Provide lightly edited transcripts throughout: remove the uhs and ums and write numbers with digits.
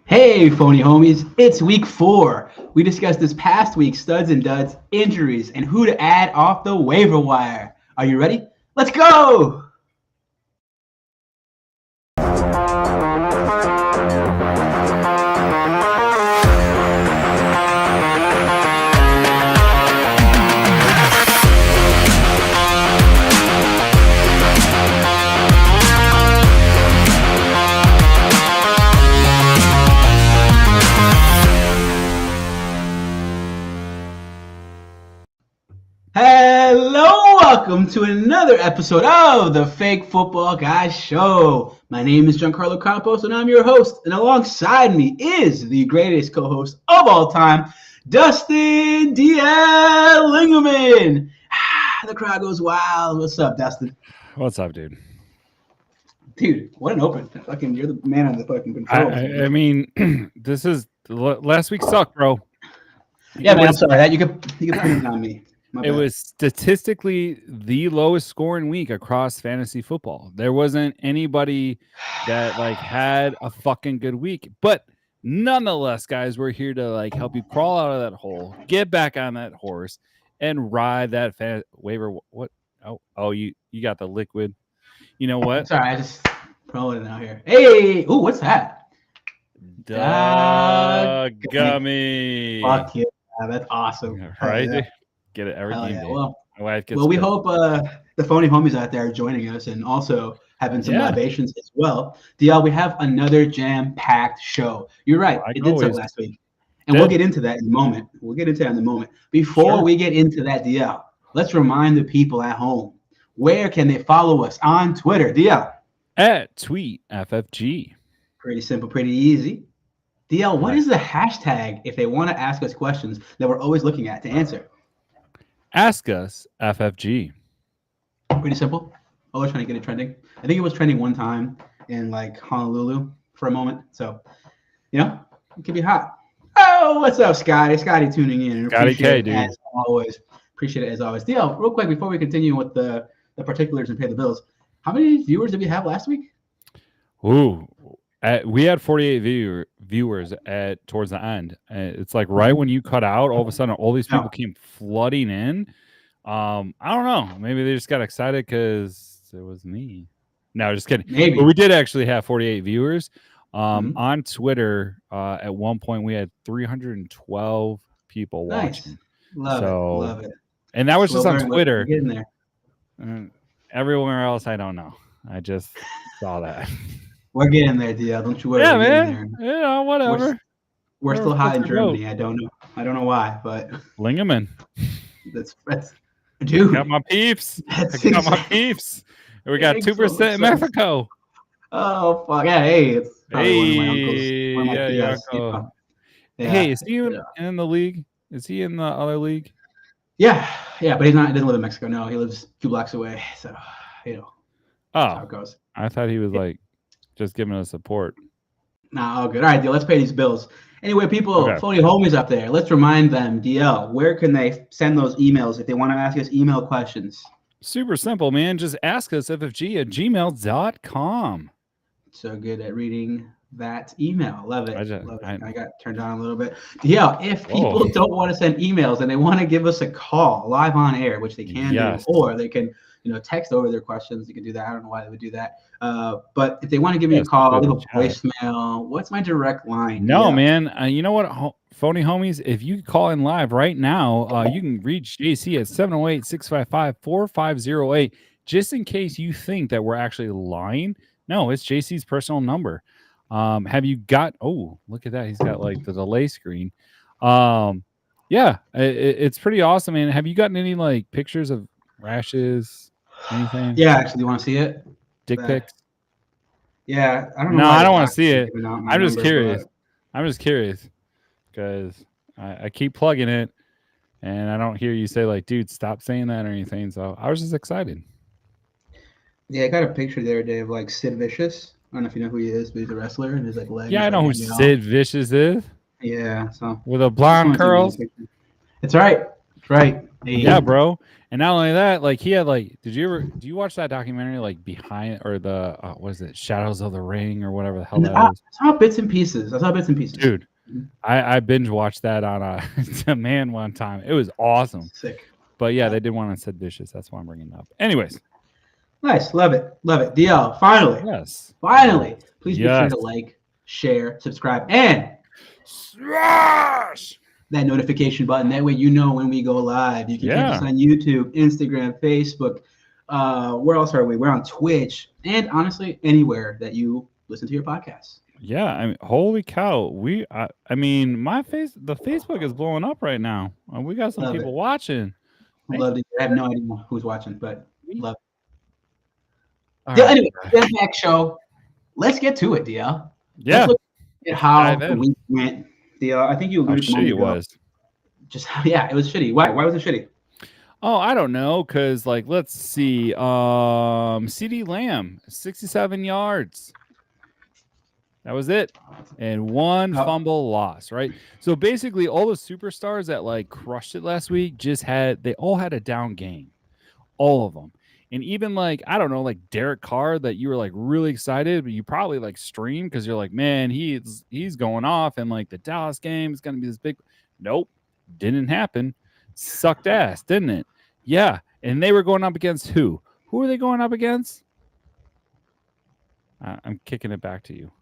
Hey, phony homies, it's week 4. We discussed this past week's studs and duds, injuries, and who to add off the waiver wire. Are you ready? Let's go! Hello, welcome to another episode of the Fake Football Guys Show. My name is Giancarlo Campos, and I'm your host. And alongside me is the greatest co-host of all time, Dustin D.L. Lingerman. The crowd goes wild. What's up, Dustin? What's up, dude? Dude, what an open! Fucking, you're the man on the fucking controls. I mean, this is last week sucked, bro. Yeah, man. I'm sorry that you could put it on me. It was statistically the lowest scoring week across fantasy football. There wasn't anybody that had a fucking good week. But nonetheless, guys, we're here to help you crawl out of that hole, get back on that horse, and ride that waiver. What? Oh, you got the liquid. You know what? Sorry, I just rolling it out here. Hey, ooh, what's that? Gummy. Fuck yeah, that's awesome. Right? Yeah. Get it every game. Yeah. My wife gets we hope the phony homies out there are joining us and also having some libations as well. DL, we have another jam-packed show. You're right. It did so last week. And we'll get into that in a moment. Before we get into that, DL, let's remind the people at home, where can they follow us on Twitter? DL? At TweetFFG. Pretty simple, pretty easy. DL, what is the hashtag if they want to ask us questions that we're always looking at to answer? Ask us FFG. Pretty simple. Always trying to get it trending. I think it was trending one time in Honolulu for a moment. So, it could be hot. Oh, what's up, Scotty? Scotty tuning in. Scotty K, dude. As always. Appreciate it as always. DL, real quick before we continue with the particulars and pay the bills, how many viewers did we have last week? Ooh, we had 48 viewers towards the end. It's right when you cut out, all of a sudden, all these people came flooding in. I don't know. Maybe they just got excited because it was me. No, just kidding. Maybe. But we did actually have 48 viewers. On Twitter, at one point, we had 312 people watching. Love it. And that was just on Twitter. Get in there. Everywhere else, I don't know. I just saw that. We're getting there, DL. Don't you worry. Yeah, man. Yeah, whatever. We're still hot in Germany. I don't know why, but Lingerman. That's dude. I got my peeps. We got 2% in Mexico. Oh fuck! Yeah, hey, it's hey, one of my uncles. Hey, is he in the league? Is he in the other league? Yeah, but he doesn't live in Mexico. No, he lives 2 blocks away. So that's how it goes. I thought he was just giving us support. Nah, all good. All right, DL, let's pay these bills. Anyway, people, phony homies up there, let's remind them, DL, where can they send those emails if they want to ask us email questions? Super simple, man. Just ask us ffg@gmail.com. So good at reading that email. Love it. I got turned on a little bit. Yeah, if people don't want to send emails and they want to give us a call live on air, which they can do, or they can, text over their questions. You can do that. I don't know why they would do that. But if they want to give me a call, leave a voicemail. What's my direct line? No, man. You know what, phony homies? If you call in live right now, you can reach JC at 708-655-4508. Just in case you think that we're actually lying. No, it's JC's personal number. Have you got? Oh, look at that. He's got like the delay screen. Yeah, it's pretty awesome. And have you gotten any like pictures of rashes? Anything? Yeah, actually, do you want to see it? Dick pics? Yeah, I don't know. No, I don't want to see it. I'm just curious. I'm just curious because I keep plugging it, and I don't hear you say like, "Dude, stop saying that" or anything. So I was just excited. Yeah, I got a picture the other day of like Sid Vicious. I don't know if you know who he is, but he's a wrestler and his like legs. Yeah, I know who Sid Vicious is. Yeah, so with a blonde curls. It's right. It's right. Hey. Yeah, bro. And not only that, like he had like, do you watch that documentary like behind or the what is it, Shadows of the Ring or whatever the hell that is? I saw bits and pieces. Dude, I binge watched that on Demand one time. It was awesome. Sick. But yeah, they did one on Sid Vicious. That's why I'm bringing it up. Anyways. Nice. Love it. DL, finally. Yes. Finally. Please be sure to like, share, subscribe, and smash that notification button. That way you know when we go live. You can catch us on YouTube, Instagram, Facebook. Where else are we? We're on Twitch. And honestly, anywhere that you listen to your podcasts. Yeah, I mean, holy cow. I mean, the Facebook is blowing up right now. We got some people watching. Love it. I have no idea who's watching, but love it. Anyway, back show. Let's get to it, DL. Yeah. Let's look at how the week went. DL, I think you agreed. How shitty it was. It was shitty. Why was it shitty? Oh, I don't know, because like let's see. CD Lamb, 67 yards. That was it. And one fumble loss, right? So basically all the superstars that like crushed it last week they all had a down game. All of them. And even like, I don't know, like Derek Carr that you were like really excited, but you probably like stream because you're like, man, he's going off and like the Dallas game is going to be this big. Nope. Didn't happen. Sucked ass, didn't it? Yeah. And they were going up against who? Who were they going up against? I'm kicking it back to you.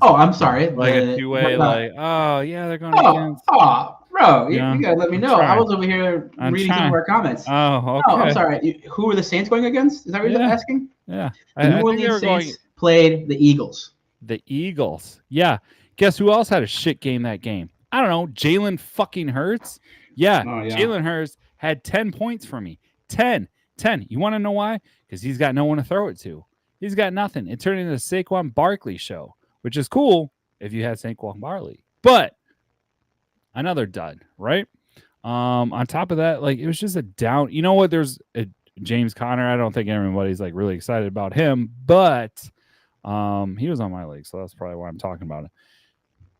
I'm sorry. Like a two-way, like, oh, yeah, they're going against. Oh, bro, you gotta let me know. I was over here reading some of our comments. Oh, okay. Oh, I'm sorry. Who were the Saints going against? Is that what you're asking? Yeah. The New Orleans Saints played the Eagles. The Eagles. Yeah. Guess who else had a shit game that game? I don't know. Jalen fucking Hurts. Yeah. Jalen Hurts had 10 points for me. 10. You want to know why? Because he's got no one to throw it to. He's got nothing. It turned into a Saquon Barkley show, which is cool if you had Saquon Barkley. But another dud, right? On top of that, like it was just a down. You know what? There's James Conner. I don't think everybody's like really excited about him, but he was on my league, so that's probably why I'm talking about it.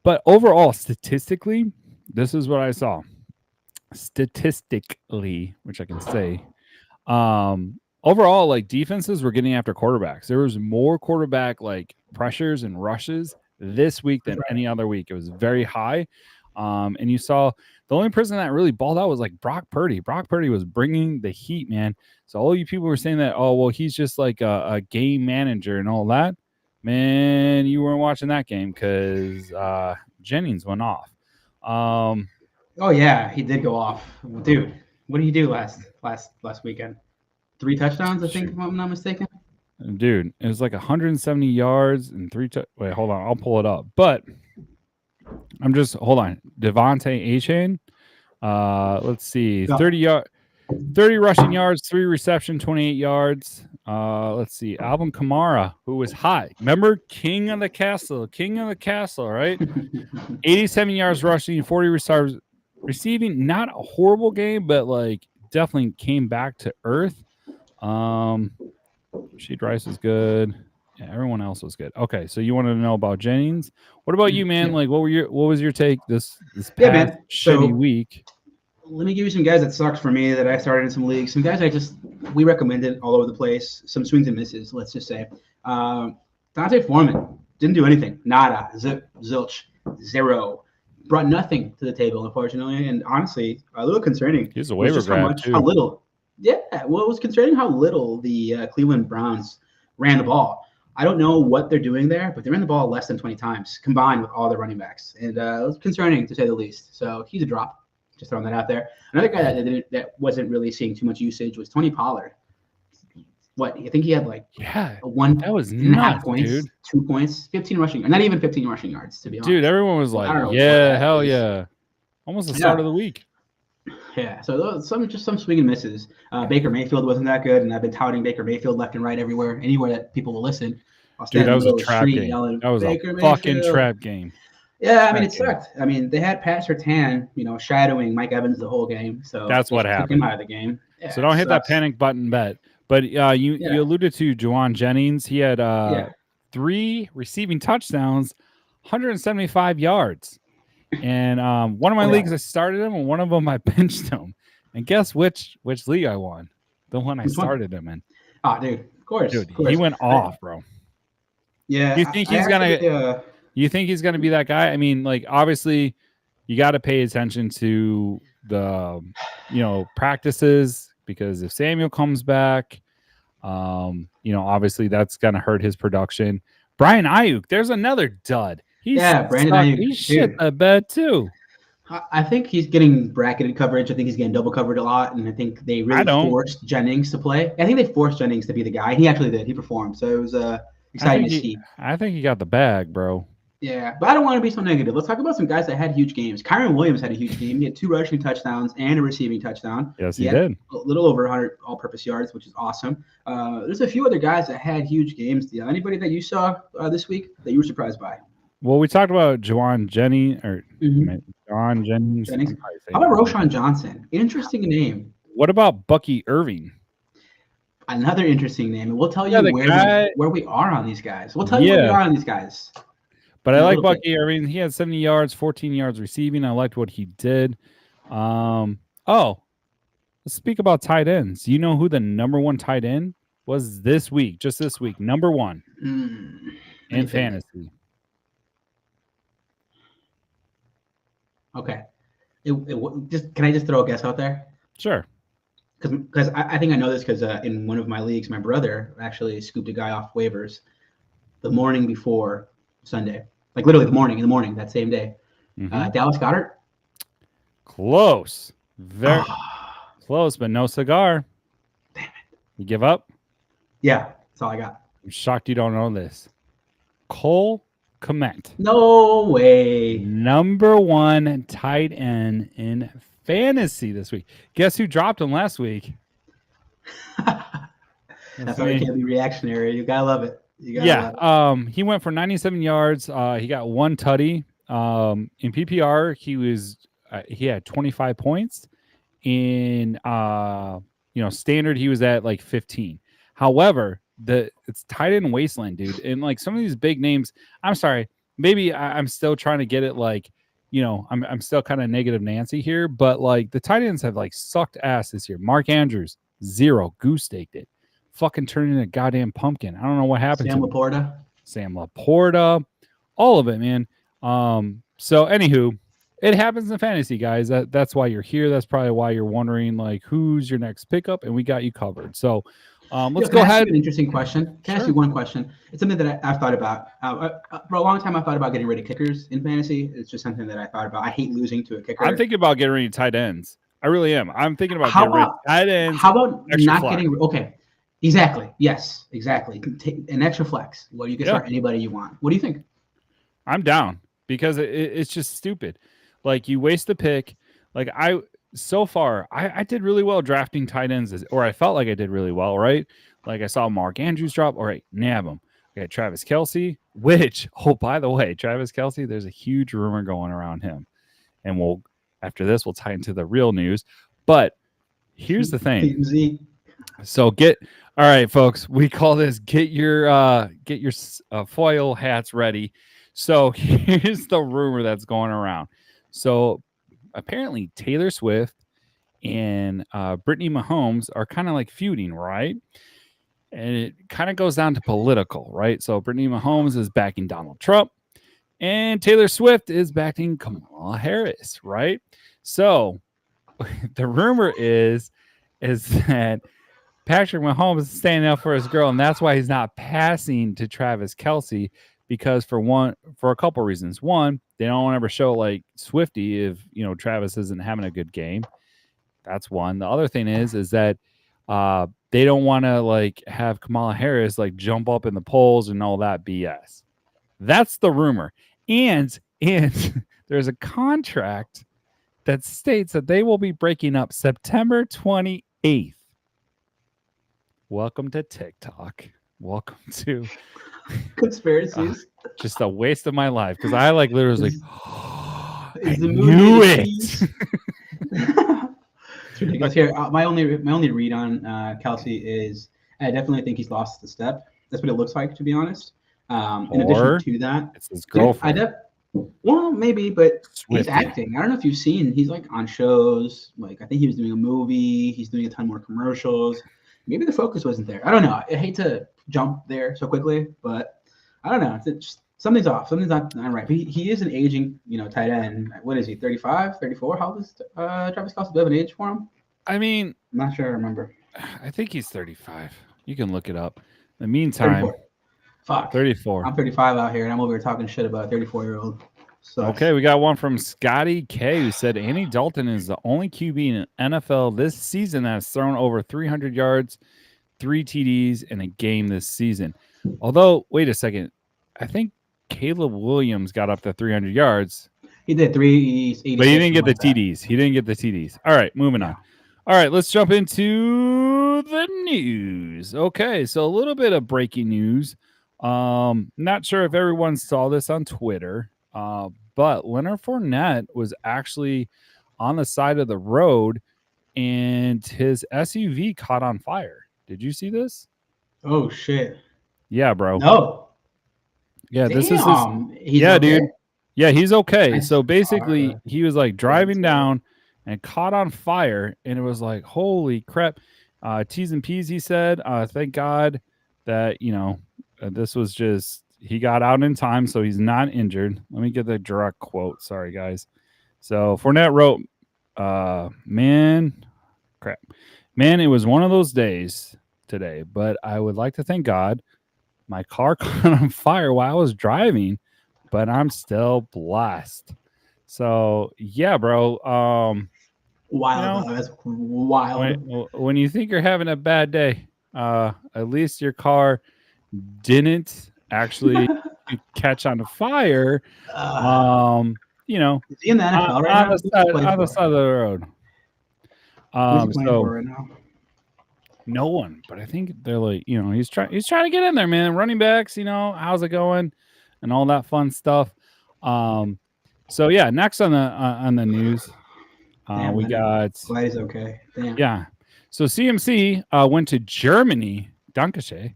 But overall, statistically, this is what I saw. Statistically, which I can say, overall, like defenses were getting after quarterbacks. There was more quarterback like pressures and rushes this week than any other week. It was very high. And you saw the only person that really balled out was like Brock Purdy. Brock Purdy was bringing the heat, man. So all you people were saying that, oh, well, he's just like a game manager and all that. Man, you weren't watching that game because Jennings went off. Oh yeah, he did go off, dude. What did he do last weekend? 3 touchdowns, I think, if I'm not mistaken. Dude, it was like 170 yards and 3. Wait, hold on, I'll pull it up. But hold on. Devontae A-Chain. Let's see, 30 rushing yards, 3 reception, 28 yards. Let's see, Alvin Kamara, who was hot. Remember, king of the castle, right? 87 yards rushing, 40 receiving. Not a horrible game, but like definitely came back to earth. Sheet Rice was good. Yeah, everyone else was good. Okay, so you wanted to know about Jennings. What about you, man? Like, what was your take this past shitty week? Let me give you some guys that sucked for me that I started in some leagues. Some guys we recommended all over the place. Some swings and misses, let's just say. Dante Foreman. Didn't do anything. Nada. Zip. Zilch. Zero. Brought nothing to the table, unfortunately. And honestly, a little concerning. He's a waiver grab, too. How little. Yeah. Well, it was concerning how little the Cleveland Browns ran the ball. I don't know what they're doing there, but they ran the ball less than 20 times combined with all their running backs. And it was concerning, to say the least. So he's a drop. Just throwing that out there. Another guy that wasn't really seeing too much usage was Tony Pollard. What, I think he had like that was nuts, points, dude. 2 points, 15 rushing, not even 15 rushing yards, to be honest. Dude, everyone was like, yeah, hell yeah. Almost the start of the week. Yeah, so some swing and misses. Baker Mayfield wasn't that good, and I've been touting Baker Mayfield left and right anywhere that people will listen. Dude, that was a trap game. That was a fucking trap game. Yeah, I mean, it sucked. I mean, they had Pat Surtain, shadowing Mike Evans the whole game. So that's what happened. Took him out of the game. Yeah, so don't hit that panic button bet. But you alluded to Juwan Jennings. He had 3 receiving touchdowns, 175 yards. And one of my leagues I started him, and one of them I benched him. And guess which league I won? The one I started him in. Oh, dude, of course. Dude, he went off, bro. Yeah. Do you think he's gonna? You think he's gonna be that guy? I mean, like, obviously, you got to pay attention to the, practices, because if Samuel comes back, obviously that's gonna hurt his production. Brian Ayuk, there's another dud. Brandon Ayuk. He shit a bed too. I think he's getting bracketed coverage. I think he's getting double covered a lot, and I think they really forced Jennings to play. I think they forced Jennings to be the guy. He actually did. He performed, so it was exciting to see. I think he got the bag, bro. Yeah, but I don't want to be so negative. Let's talk about some guys that had huge games. Kyron Williams had a huge game. He had 2 rushing touchdowns and a receiving touchdown. Yes, he did. A little over 100 all-purpose yards, which is awesome. There's a few other guys that had huge games. Anybody that you saw this week that you were surprised by? Well, we talked about Juwan Jennings. How about Roschon Johnson? Interesting name. What about Bucky Irving? Another interesting name. And we'll tell you where we are on these guys. We'll tell you where we are on these guys. But I like Bucky Irving. He had 70 yards, 14 yards receiving. I liked what he did. Let's speak about tight ends. You know who the number 1 tight end was this week? Just this week. Number 1 in fantasy. Okay. Can I just throw a guess out there? Sure. Because I think I know this because in one of my leagues, my brother actually scooped a guy off waivers the morning before Sunday. Like literally in the morning, that same day. Dallas Goedert? Close. Very close, but no cigar. Damn it. You give up? Yeah, that's all I got. I'm shocked you don't know this. Cole Kmet. No way. Number 1 tight end in fantasy this week. Guess who dropped him last week? That's why you can't be reactionary. You gotta love it. He went for 97 yards. He got 1 tutty. In PPR, he had 25 points. In standard, he was at like 15. However, it's tight end wasteland, dude. And like some of these big names, I'm sorry, maybe I'm still trying to get it like, I'm still kind of negative Nancy here, but like the tight ends have like sucked ass this year. Mark Andrews, 0, goose staked it. Fucking turning into a goddamn pumpkin. I don't know what happened to Sam Laporta, all of it, man. So anywho, it happens in fantasy, guys. That's why you're here. That's probably why you're wondering like who's your next pickup, and we got you covered. So let's go ahead. An interesting question. Can I ask you one question? It's something that I've thought about. For a long time, I thought about getting rid of kickers in fantasy. It's just something that I thought about. I hate losing to a kicker. I'm thinking about getting rid of tight ends. I really am. I'm thinking about getting rid of tight ends. How about not getting – okay. Exactly. Yes, exactly. Take an extra flex. Well, you can start anybody you want. What do you think? I'm down because it's just stupid. Like you waste the pick. Like I did really well drafting tight ends, or I felt like I did really well, right? Like I saw Mark Andrews drop. All right, nab him. Okay, Travis Kelce, by the way, Travis Kelce, there's a huge rumor going around him. And after this, we'll tie into the real news. But here's the thing. So all right, folks, we call this get your foil hats ready. So here's the rumor that's going around. So apparently Taylor Swift and Brittany Mahomes are kind of like feuding, right? And it kind of goes down to political, right? So Brittany Mahomes is backing Donald Trump, and Taylor Swift is backing Kamala Harris, right? So the rumor is that Patrick Mahomes is standing up for his girl, and that's why he's not passing to Travis Kelce, because for a couple reasons. One, they don't want to ever show like Swifty if Travis isn't having a good game. That's one. The other thing is that they don't want to like have Kamala Harris like jump up in the polls and all that BS. That's the rumor. And there's a contract that states that they will be breaking up September 28th. Welcome to TikTok. Welcome to conspiracies. Just a waste of my life, because I like literally was like, I knew it. It's ridiculous. Here, my only read on Kelce is I definitely think he's lost the step. That's what it looks like, to be honest. In addition to that, it's his girlfriend. Well, maybe, but he's acting. I don't know if you've seen. He's like on shows. Like I think he was doing a movie. He's doing a ton more commercials. Maybe the focus wasn't there. I don't know. I hate to jump there so quickly, but I don't know. It's just, something's off. Something's not right. But he is an aging, tight end. What is he? 35, 34? How old is Travis Kelce? Do you have an age for him? I mean, I'm not sure I remember. I think he's 35. You can look it up. In the meantime, 34. Fuck. 34. I'm 35 out here, and I'm over here talking shit about a 34-year-old. Okay, we got one from Scotty K, who said Andy Dalton is the only QB in NFL this season that has thrown over 300 yards, 3 TDs in a game this season. Although, wait a second, I think Caleb Williams got up to 300 yards. He did 380, but he didn't get the TDs. He didn't get the TDs. All right, moving on. All right, let's jump into the news. Okay, so a little bit of breaking news. Not sure if everyone saw this on Twitter, but Leonard Fournette was actually on the side of the road, and his SUV caught on fire. Did you see this? Oh shit! Yeah, bro. No. Yeah, damn. This is his. Yeah, okay? Dude. Yeah, he's okay. So basically, he was like driving down and caught on fire, and it was like, holy crap. T's and P's, he said. Thank God that, this was just, he got out in time, so he's not injured. Let me get the direct quote. Sorry, guys. So Fournette wrote, man, it was one of those days today, but I would like to thank God my car caught on fire while I was driving, but I'm still blessed. So yeah, bro. Wild. That's wild. When you think you're having a bad day, at least your car didn't actually catch on fire. Is he in the NFL right now? On the side of the road. Right now? No one, but I think they're like, he's trying to get in there, man. Running backs, how's it going, and all that fun stuff. So yeah, next on the news, we got. Glad he's okay. Damn. Yeah, so CMC went to Germany, Dankeschön,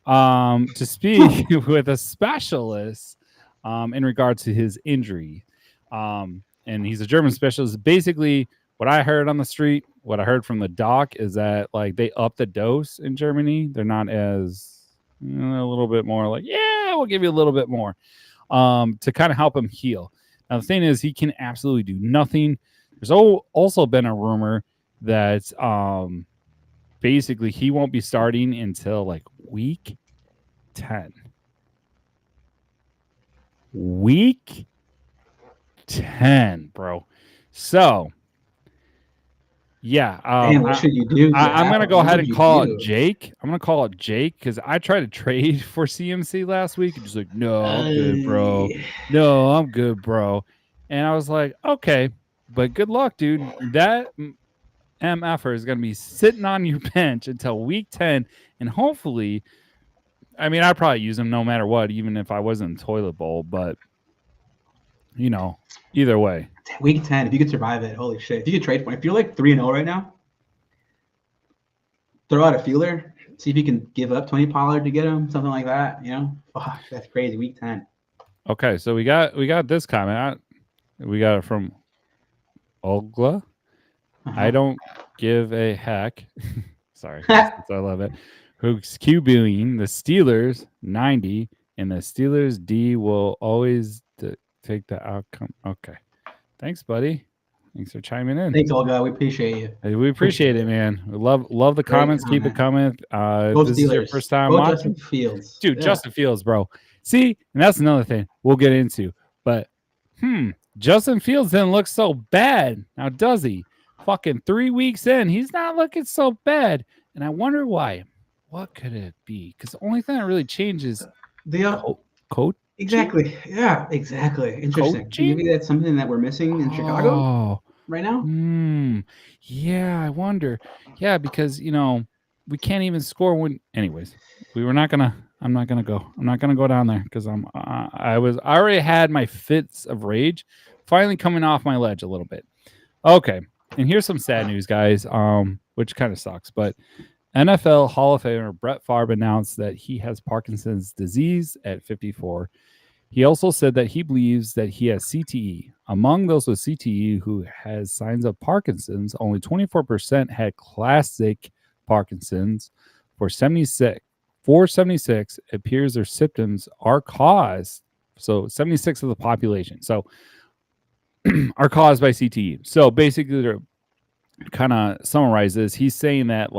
to speak with a specialist in regard to his injury, and he's a German specialist. Basically, what I heard on the street, what I heard from the doc is that like they up the dose in Germany. They're not as a little bit more like, yeah, we'll give you a little bit more to kind of help him heal. Now, the thing is, he can absolutely do nothing. There's also been a rumor that basically he won't be starting until like week 10. Week 10, bro. So, yeah. What should you do? I'm going to go ahead and call it Jake. I'm going to call it Jake because I tried to trade for CMC last week. And just like, no, I'm good, bro. No, I'm good, bro. And I was like, okay, but good luck, dude. That MFer is going to be sitting on your bench until week 10. And hopefully, I mean, I'd probably use him no matter what, even if I wasn't in toilet bowl. But, either way. Week 10, if you could survive it, holy shit. If you could trade for him, if you're like 3-0 right now, throw out a feeler, see if you can give up Tony Pollard to get him, something like that. Fuck, that's crazy. Week 10. Okay, so we got this comment. We got it from Ogla. I don't give a heck. Sorry, I love it. who's QBing the Steelers 90, and the Steelers D will always take the outcome. Okay. Thanks, buddy. Thanks for chiming in. Thanks, Olga. We appreciate you. Hey, we appreciate it, man. We love the Great comments. Keep it coming. Go If this is your Steelers. first time Go watching, Justin Fields. dude, Yeah. Justin Fields, bro. See, and that's another thing we'll get into. But Justin Fields didn't look so bad. Now, does he? Fucking 3 weeks in, he's not looking so bad. And I wonder why. What could it be? Because the only thing that really changes the coach. Exactly. Yeah, exactly. Interesting. Coaching? Maybe that's something that we're missing in Chicago right now. Yeah, I wonder. Yeah, because we can't even score when. Anyways, I'm not gonna go down there because I already had my fits of rage, finally coming off my ledge a little bit. Okay, and here's some sad news, guys. Which kind of sucks, but NFL Hall of Famer Brett Favre announced that he has Parkinson's disease at 54. He also said that he believes that he has CTE. Among those with CTE who has signs of Parkinson's, only 24% had classic Parkinson's. For 76, it appears their symptoms are caused. So 76 of the population. So are caused by CTE. So basically, to kind of summarize this, he's saying that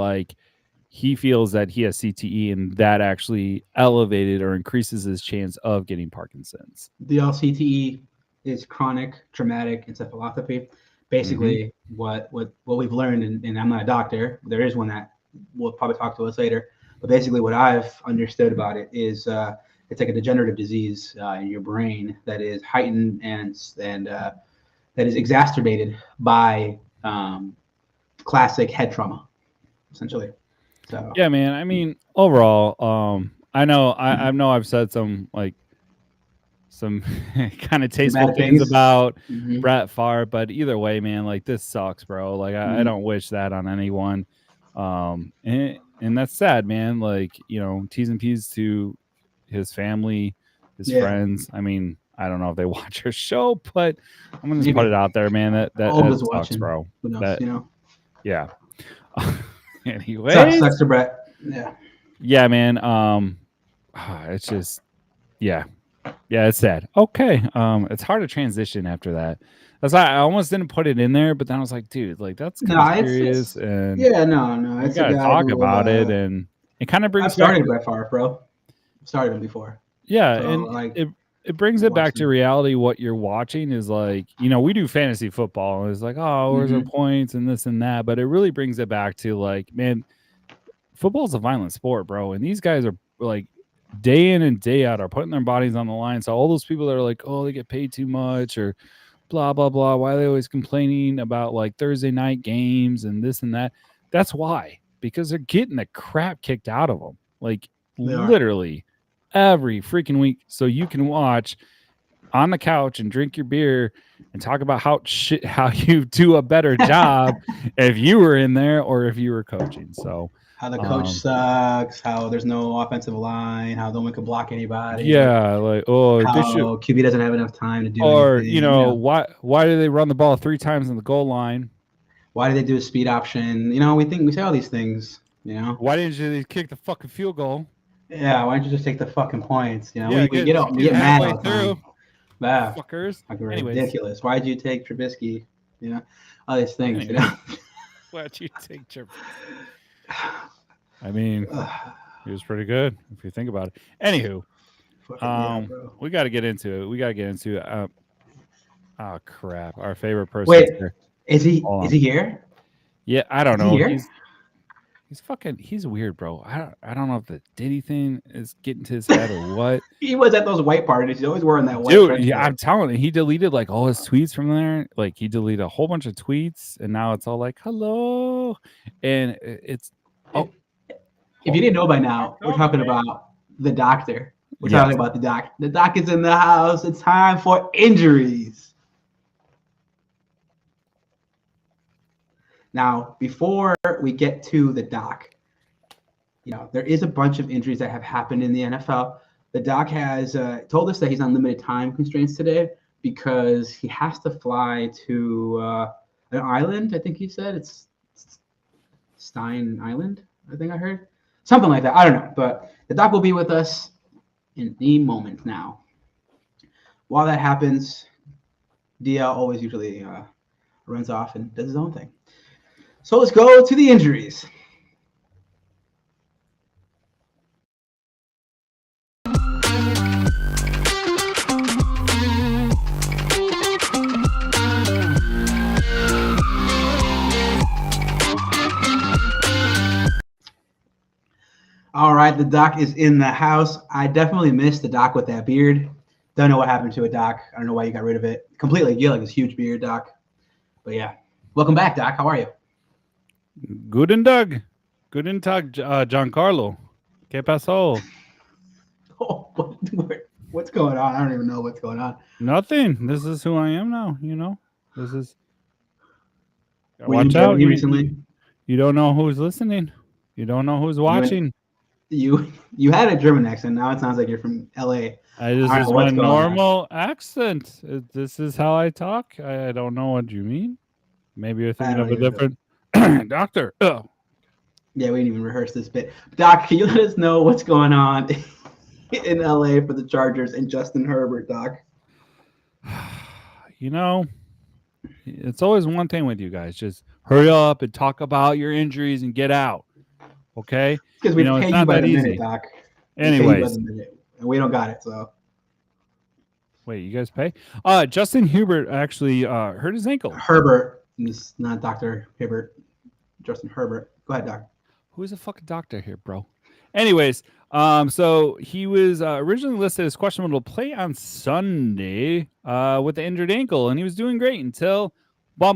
he feels that he has CTE and that actually elevated or increases his chance of getting Parkinson's. The CTE is chronic traumatic encephalopathy. Basically, what we've learned, and I'm not a doctor, there is one that will probably talk to us later, but basically what I've understood about it is it's like a degenerative disease in your brain that is heightened and that is exacerbated by classic head trauma, essentially. So yeah, man. I mean, overall, I know I've said some kind of tasteful things about Brett Favre, but either way, man, this sucks, bro. I don't wish that on anyone. And that's sad, man. T's and P's to his family, his friends. I mean, I don't know if they watch our show, but I'm gonna just put it out there, man. That sucks, watching, bro. Yeah. Anyway, sucks to Brett. Yeah, man. It's just, yeah, it's sad. Okay, it's hard to transition after that. That's why I almost didn't put it in there, but then I was like, dude, that's kind of serious, and no, you gotta talk about it, and it kind of brings. I've started Brett Favre, bro. Started him before. Yeah, so, and it brings it back to reality. What you're watching is we do fantasy football, and it's where's our points and this and that, but it really brings it back to man, football's a violent sport, bro, and these guys are day in and day out are putting their bodies on the line. So all those people that are they get paid too much or blah blah blah, why are they always complaining about Thursday night games and this and that? That's why, because they're getting the crap kicked out of them literally every freaking week, so you can watch on the couch and drink your beer and talk about how you do a better job if you were in there or if you were coaching. So how the coach sucks, how there's no offensive line, how no one can block anybody. Yeah, how QB doesn't have enough time to do anything. Or why do they run the ball 3 times in the goal line? Why do they do a speed option? We say all these things. Why didn't you kick the fucking field goal? Yeah, why don't you just take the fucking points? We get mad all the time. Wow, fuckers. Ridiculous. Why'd you take Trubisky? All these things. Why'd you take Trubisky? I mean, he was pretty good if you think about it. Anywho, we got to get into it. Oh crap! Our favorite person. Wait, is he here? Yeah, I don't know. He's weird, bro. I don't know if the Diddy thing is getting to his head or what. He was at those white parties. He's always wearing that white. Dude, yeah, I'm telling you, he deleted all his tweets from there. He deleted a whole bunch of tweets, and now it's all hello, and it's. If you didn't know by now, we're talking about the doctor. We're talking about the doc. The doc is in the house. It's time for injuries. Now, before we get to the doc, there is a bunch of injuries that have happened in the NFL. The doc has told us that he's on limited time constraints today because he has to fly to an island. I think he said it's Stein Island. I think I heard. something like that. I don't know, but the doc will be with us in a moment now. While that happens, DL always usually runs off and does his own thing. So let's go to the injuries. All right, the doc is in the house. I definitely missed the doc with that beard. Don't know what happened to it, Doc. I don't know why you got rid of it completely. You had like this huge beard, Doc. But yeah, welcome back, Doc. How are you? Guten Tag. Guten Tag, Giancarlo. ¿Qué pasó? Oh, what's going on? I don't even know what's going on. Nothing. This is who I am now. You know, this is. Watch out! Recently, you don't know who's listening. You don't know who's watching. You had a German accent. Now it sounds like you're from LA. This is my normal accent. This is how I talk. I don't know what you mean. Maybe you're thinking of a different doctor. Oh. Yeah, we didn't even rehearse this bit. Doc, can you let us know what's going on in LA for the Chargers and Justin Herbert, Doc? You know, it's always one thing with you guys. Just hurry up and talk about your injuries and get out. Okay? Because we pay you by the minute, Doc. Anyways. And we don't got it, so. Wait, you guys pay? Justin Herbert actually hurt his ankle. Herbert. It's not Dr. Herbert. Justin Herbert. Go ahead, Doc. Who's a fucking doctor here, bro? Anyways, so he was originally listed as questionable to play on Sunday with the injured ankle, and he was doing great until he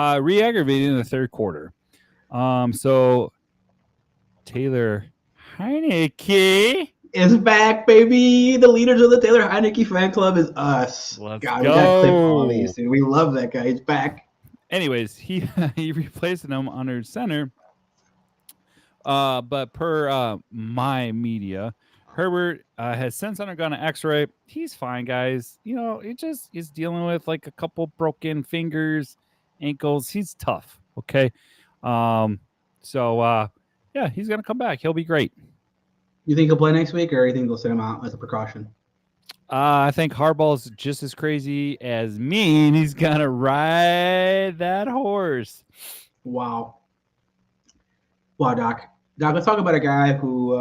re-aggravated in the third quarter. So Taylor Heineke is back, baby. The leaders of the Taylor Heineke fan club is us. Let's God, go. We got clip all these, dude. We love that guy. He's back. Anyways, he replaced him under center. But per my media, Herbert has since undergone an X-ray. He's fine, guys. You know, it just is dealing with like a couple broken fingers, ankles. He's tough. Okay. So yeah, he's gonna come back. He'll be great. You think he'll play next week, or you think they'll sit him out as a precaution? I think Harbaugh's just as crazy as me, and he's gonna ride that horse. Wow. Wow, Doc. Doc, let's talk about a guy who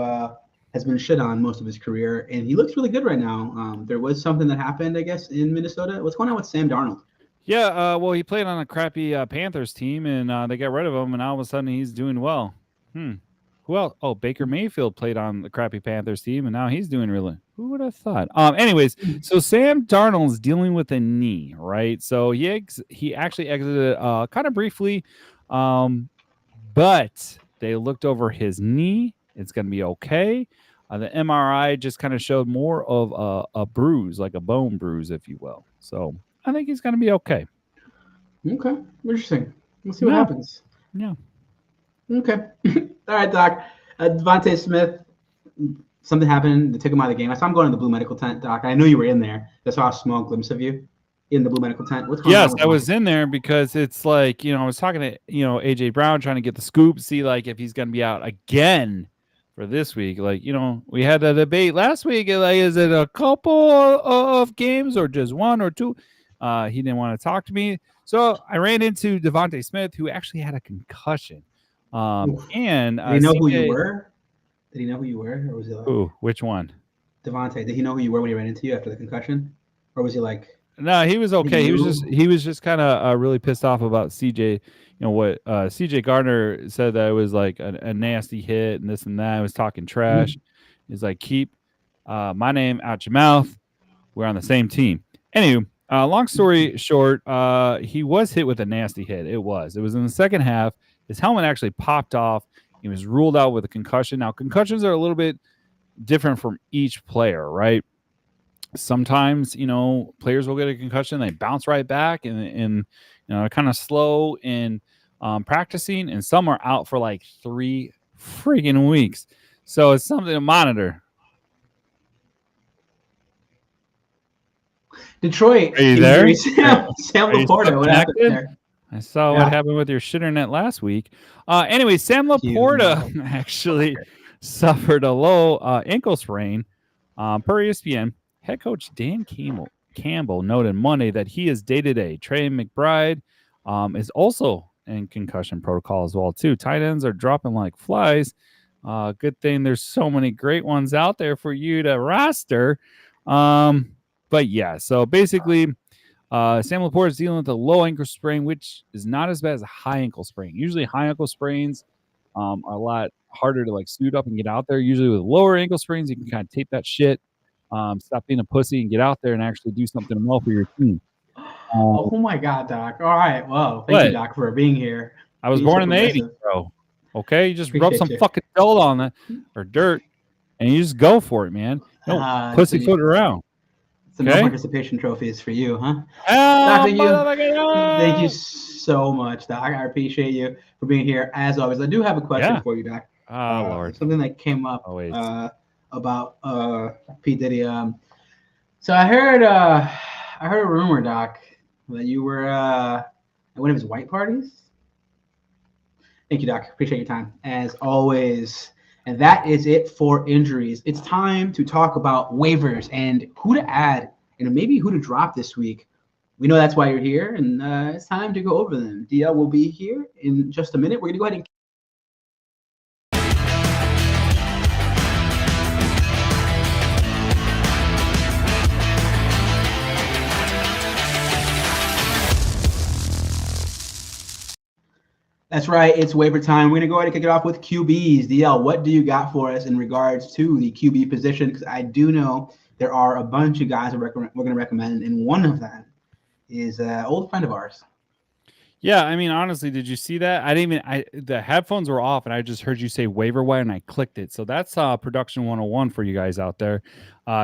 has been shit on most of his career, and he looks really good right now. There was something that happened, I guess, in Minnesota. What's going on with Sam Darnold? Yeah, well, he played on a crappy Panthers team, and they got rid of him, and all of a sudden he's doing well. Who else? Oh, Baker Mayfield played on the crappy Panthers team, and now he's doing really. Who would have thought? Anyways, so Sam Darnold's dealing with a knee, right? So he actually exited kind of briefly, but they looked over his knee. It's going to be okay. The MRI just kind of showed more of a bruise, like a bone bruise, if you will. So I think he's going to be okay. Okay, interesting. We'll see what happens. Yeah. Okay. All right, Doc. Devontae Smith, something happened. They took him out of the game. I saw him going in the blue medical tent, Doc. I knew you were in there. I saw a small glimpse of you in the blue medical tent. What's going on? Yes, I was in there because it's like, I was talking to, AJ Brown, trying to get the scoop, see like if he's going to be out again for this week. Like, we had a debate last week. Like, is it a couple of games or just one or two? He didn't want to talk to me. So I ran into Devontae Smith, who actually had a concussion. And did he know who you were? Did he know who you were, or was he like? Ooh, which one? Devontae. Did he know who you were when he ran into you after the concussion, or was he like? No, he was okay. He was just kind of really pissed off about CJ. What CJ Gardner said, that it was like a nasty hit and this and that. He was talking trash. He's like, keep my name out your mouth. We're on the same team. Anyway, long story short, he was hit with a nasty hit. It was in the second half. His helmet actually popped off. He was ruled out with a concussion. Now, concussions are a little bit different from each player, right? Sometimes, players will get a concussion, they bounce right back, and kind of slow in practicing, and some are out for like 3 freaking weeks. So it's something to monitor. Detroit. Are you there? Sam Laporta. What happened there? I saw what happened with your shitternet last week. Anyway, Sam Laporta actually suffered a low ankle sprain. Per ESPN, head coach Dan Campbell noted Monday that he is day-to-day. Trey McBride is also in concussion protocol as well, too. Tight ends are dropping like flies. Good thing there's so many great ones out there for you to roster. But yeah, so basically, Sam Laporta is dealing with a low ankle sprain, which is not as bad as a high ankle sprain. Usually, high ankle sprains are a lot harder to like suit up and get out there. Usually, with lower ankle sprains, you can kind of tape that shit, stop being a pussy, and get out there and actually do something well for your team. Oh my God, Doc! All right, well, thank you, Doc, for being here. I was born in the '80s, bro. Okay, you just rub some fucking dirt on it or dirt, and you just go for it, man. Don't pussyfoot around. Some no participation trophies for you, huh? Doc, thank you so much, Doc. I appreciate you for being here as always. I do have a question for you, Doc. Lord. Something that came up about P. Diddy. So I heard a rumor, Doc, that you were at one of his white parties. Thank you, Doc. Appreciate your time as always. And that is it for injuries. It's time to talk about waivers and who to add and maybe who to drop this week. We know that's why you're here, and it's time to go over them. DL will be here in just a minute. We're going to go ahead and That's right. It's waiver time. We're going to go ahead and kick it off with QBs. DL, what do you got for us in regards to the QB position? Because I do know there are a bunch of guys we're going to recommend, and one of them is an old friend of ours. Yeah, I mean, honestly, did you see that? The headphones were off, and I just heard you say waiver wire, and I clicked it. So that's production 101 for you guys out there.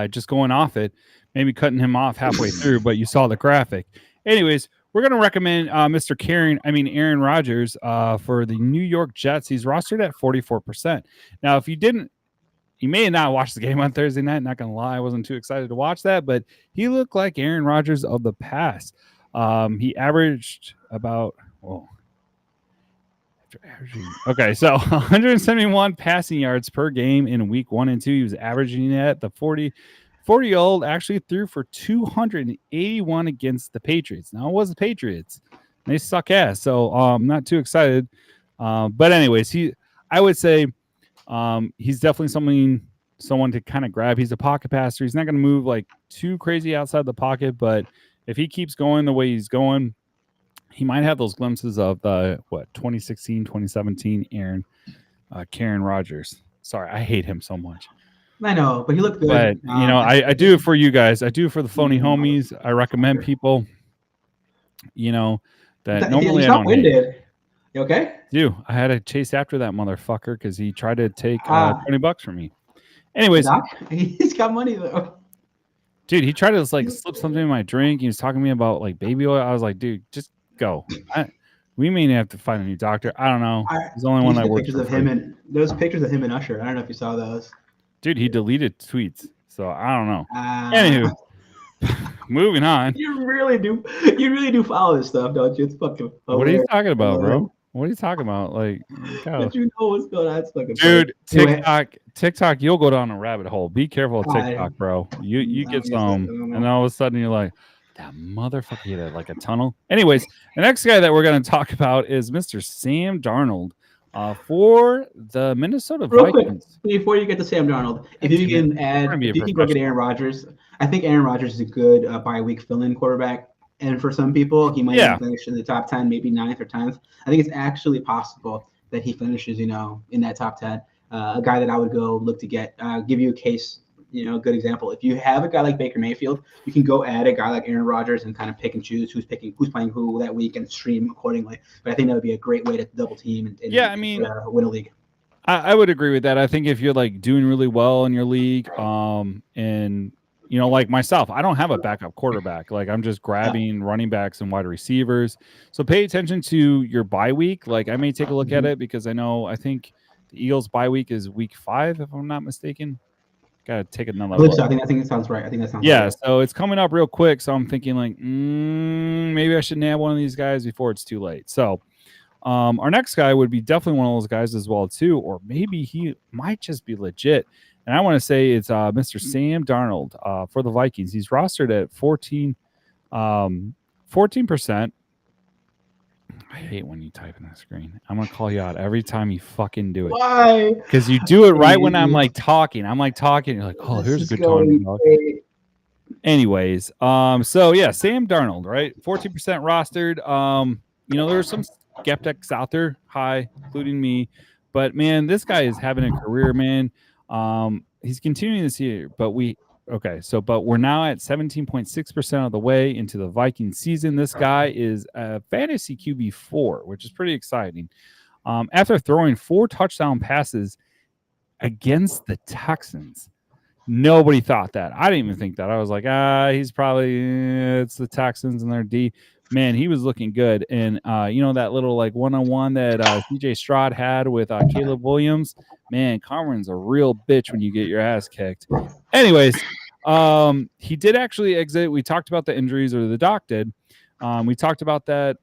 Just going off it, maybe cutting him off halfway through, but you saw the graphic. Anyways, we're going to recommend Aaron Rodgers for the New York Jets. He's rostered at 44%. Now, if you may have not watched the game on Thursday night. Not going to lie, I wasn't too excited to watch that, but he looked like Aaron Rodgers of the past. He averaged about, so 171 passing yards per game in week 1 and 2. He was averaging at the 40-year-old actually threw for 281 against the Patriots. Now, it was the Patriots. They suck ass, so I'm not too excited. But anyways, I would say he's definitely someone to kind of grab. He's a pocket passer. He's not going to move like too crazy outside the pocket, but if he keeps going the way he's going, he might have those glimpses of 2016, 2017 Karen Rodgers. Sorry, I hate him so much. I know, but he looked good. But, I do it for you guys. I do it for the phony homies. I recommend people, that normally I don't hate. You okay? I had to chase after that motherfucker because he tried to take $20 from me. Anyways. Doc, he's got money, though. Dude, he tried to slip something in my drink. He was talking to me about baby oil. I was like, dude, just go. We may have to find a new doctor. I don't know. He's the only one that works. Those pictures of him and Usher. I don't know if you saw those. Dude, he deleted tweets, so I don't know. Anywho, moving on. You really do follow this stuff, don't you? It's fucking. What are you talking about, bro? What are you talking about? But you know what's going on? It's fucking. Dude, TikTok, you'll go down a rabbit hole. Be careful with TikTok, bro. You get some, and all of a sudden you're like, that motherfucker hit it like a tunnel. Anyways, the next guy that we're going to talk about is Mr. Sam Darnold. For the Minnesota Vikings. Quick, before you get to Sam Darnold, if you can go get Aaron Rodgers, I think Aaron Rodgers is a good bye-week fill-in quarterback. And for some people, he might finish in the top 10, maybe 9th or 10th. I think it's actually possible that he finishes, in that top 10. A guy that I would go look to get. Give you a case, a good example. If you have a guy like Baker Mayfield, you can go add a guy like Aaron Rodgers and kind of pick and choose who's playing who that week and stream accordingly. But I think that would be a great way to double team and win a league. I would agree with that. I think if you're doing really well in your league, and like myself, I don't have a backup quarterback. I'm just grabbing running backs and wide receivers. So pay attention to your bye week. I may take a look at it because I think the Eagles bye week is week 5, if I'm not mistaken. Gotta take another I believe look. so. I think that sounds right. I think that sounds Yeah, right. so it's coming up real quick. So I'm thinking like, maybe I should nab one of these guys before it's too late. So our next guy would be definitely one of those guys as well too, or maybe he might just be legit. And I want to say it's Mr. Sam Darnold for the Vikings. He's rostered at 14%. I hate when you type in the screen. I'm gonna call you out every time you fucking do it. Why? Because you do it right when I'm like talking. I'm like talking. You're like, oh, here's a good time to talk. Anyways, so yeah, Sam Darnold, right? 14% rostered. There's some skeptics out there, high, including me. But man, this guy is having a career, man. He's continuing this year, but we're now at 17.6% of the way into the Viking season. This guy is a fantasy QB4, which is pretty exciting. After throwing 4 touchdown passes against the Texans. Nobody thought that. I didn't even think that. I was like, he's probably it's the Texans and their D. Man, he was looking good. And that little like one-on-one that CJ Stroud had with Caleb Williams. Man, Cameron's a real bitch when you get your ass kicked. Anyways, he did actually exit. We talked about the injuries, or the doc did. We talked about that.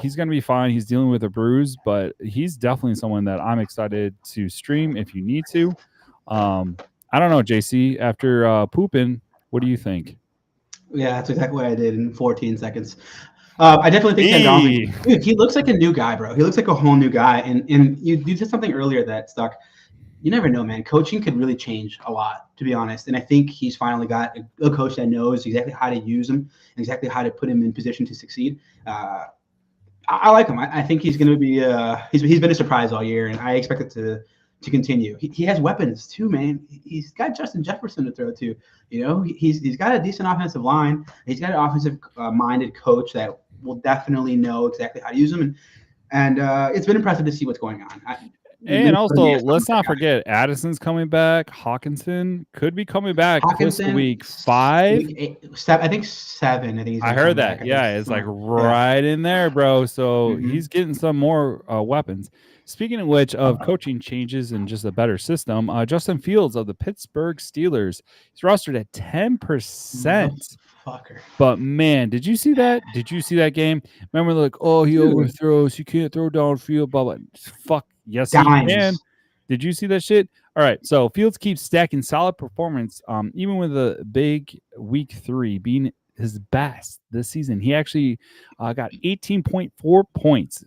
He's going to be fine. He's dealing with a bruise, but he's definitely someone that I'm excited to stream if you need to. I don't know, JC, after pooping, what do you think? Yeah, that's exactly what I did in 14 seconds. I definitely think Sam Darnold, dude, he looks like a new guy, bro. He looks like a whole new guy. And you did something earlier that stuck. You never know, man. Coaching could really change a lot, to be honest. And I think he's finally got a coach that knows exactly how to use him and exactly how to put him in position to succeed. I like him. I think he's going to be he's been a surprise all year, and I expect it to continue. He has weapons too, man. He's got Justin Jefferson to throw to. He's got a decent offensive line. He's got an offensive minded coach that will definitely know exactly how to use him, and it's been impressive to see what's going on. And also, let's not forget, Addison's coming back. Hawkinson could be coming back close to week 5. I think 7. I think I heard that. Yeah, it's like right in there, bro. So he's getting some more weapons. Speaking of which, of coaching changes and just a better system, Justin Fields of the Pittsburgh Steelers, he's rostered at 10%. But man, did you see that? Did you see that game? Remember, like, oh, he overthrows. He can't throw downfield. Blah, blah. Fuck. Yes, he can. Did you see that shit? All right. So Fields keeps stacking solid performance, even with a big week 3 being his best this season. He actually got 18.4 points.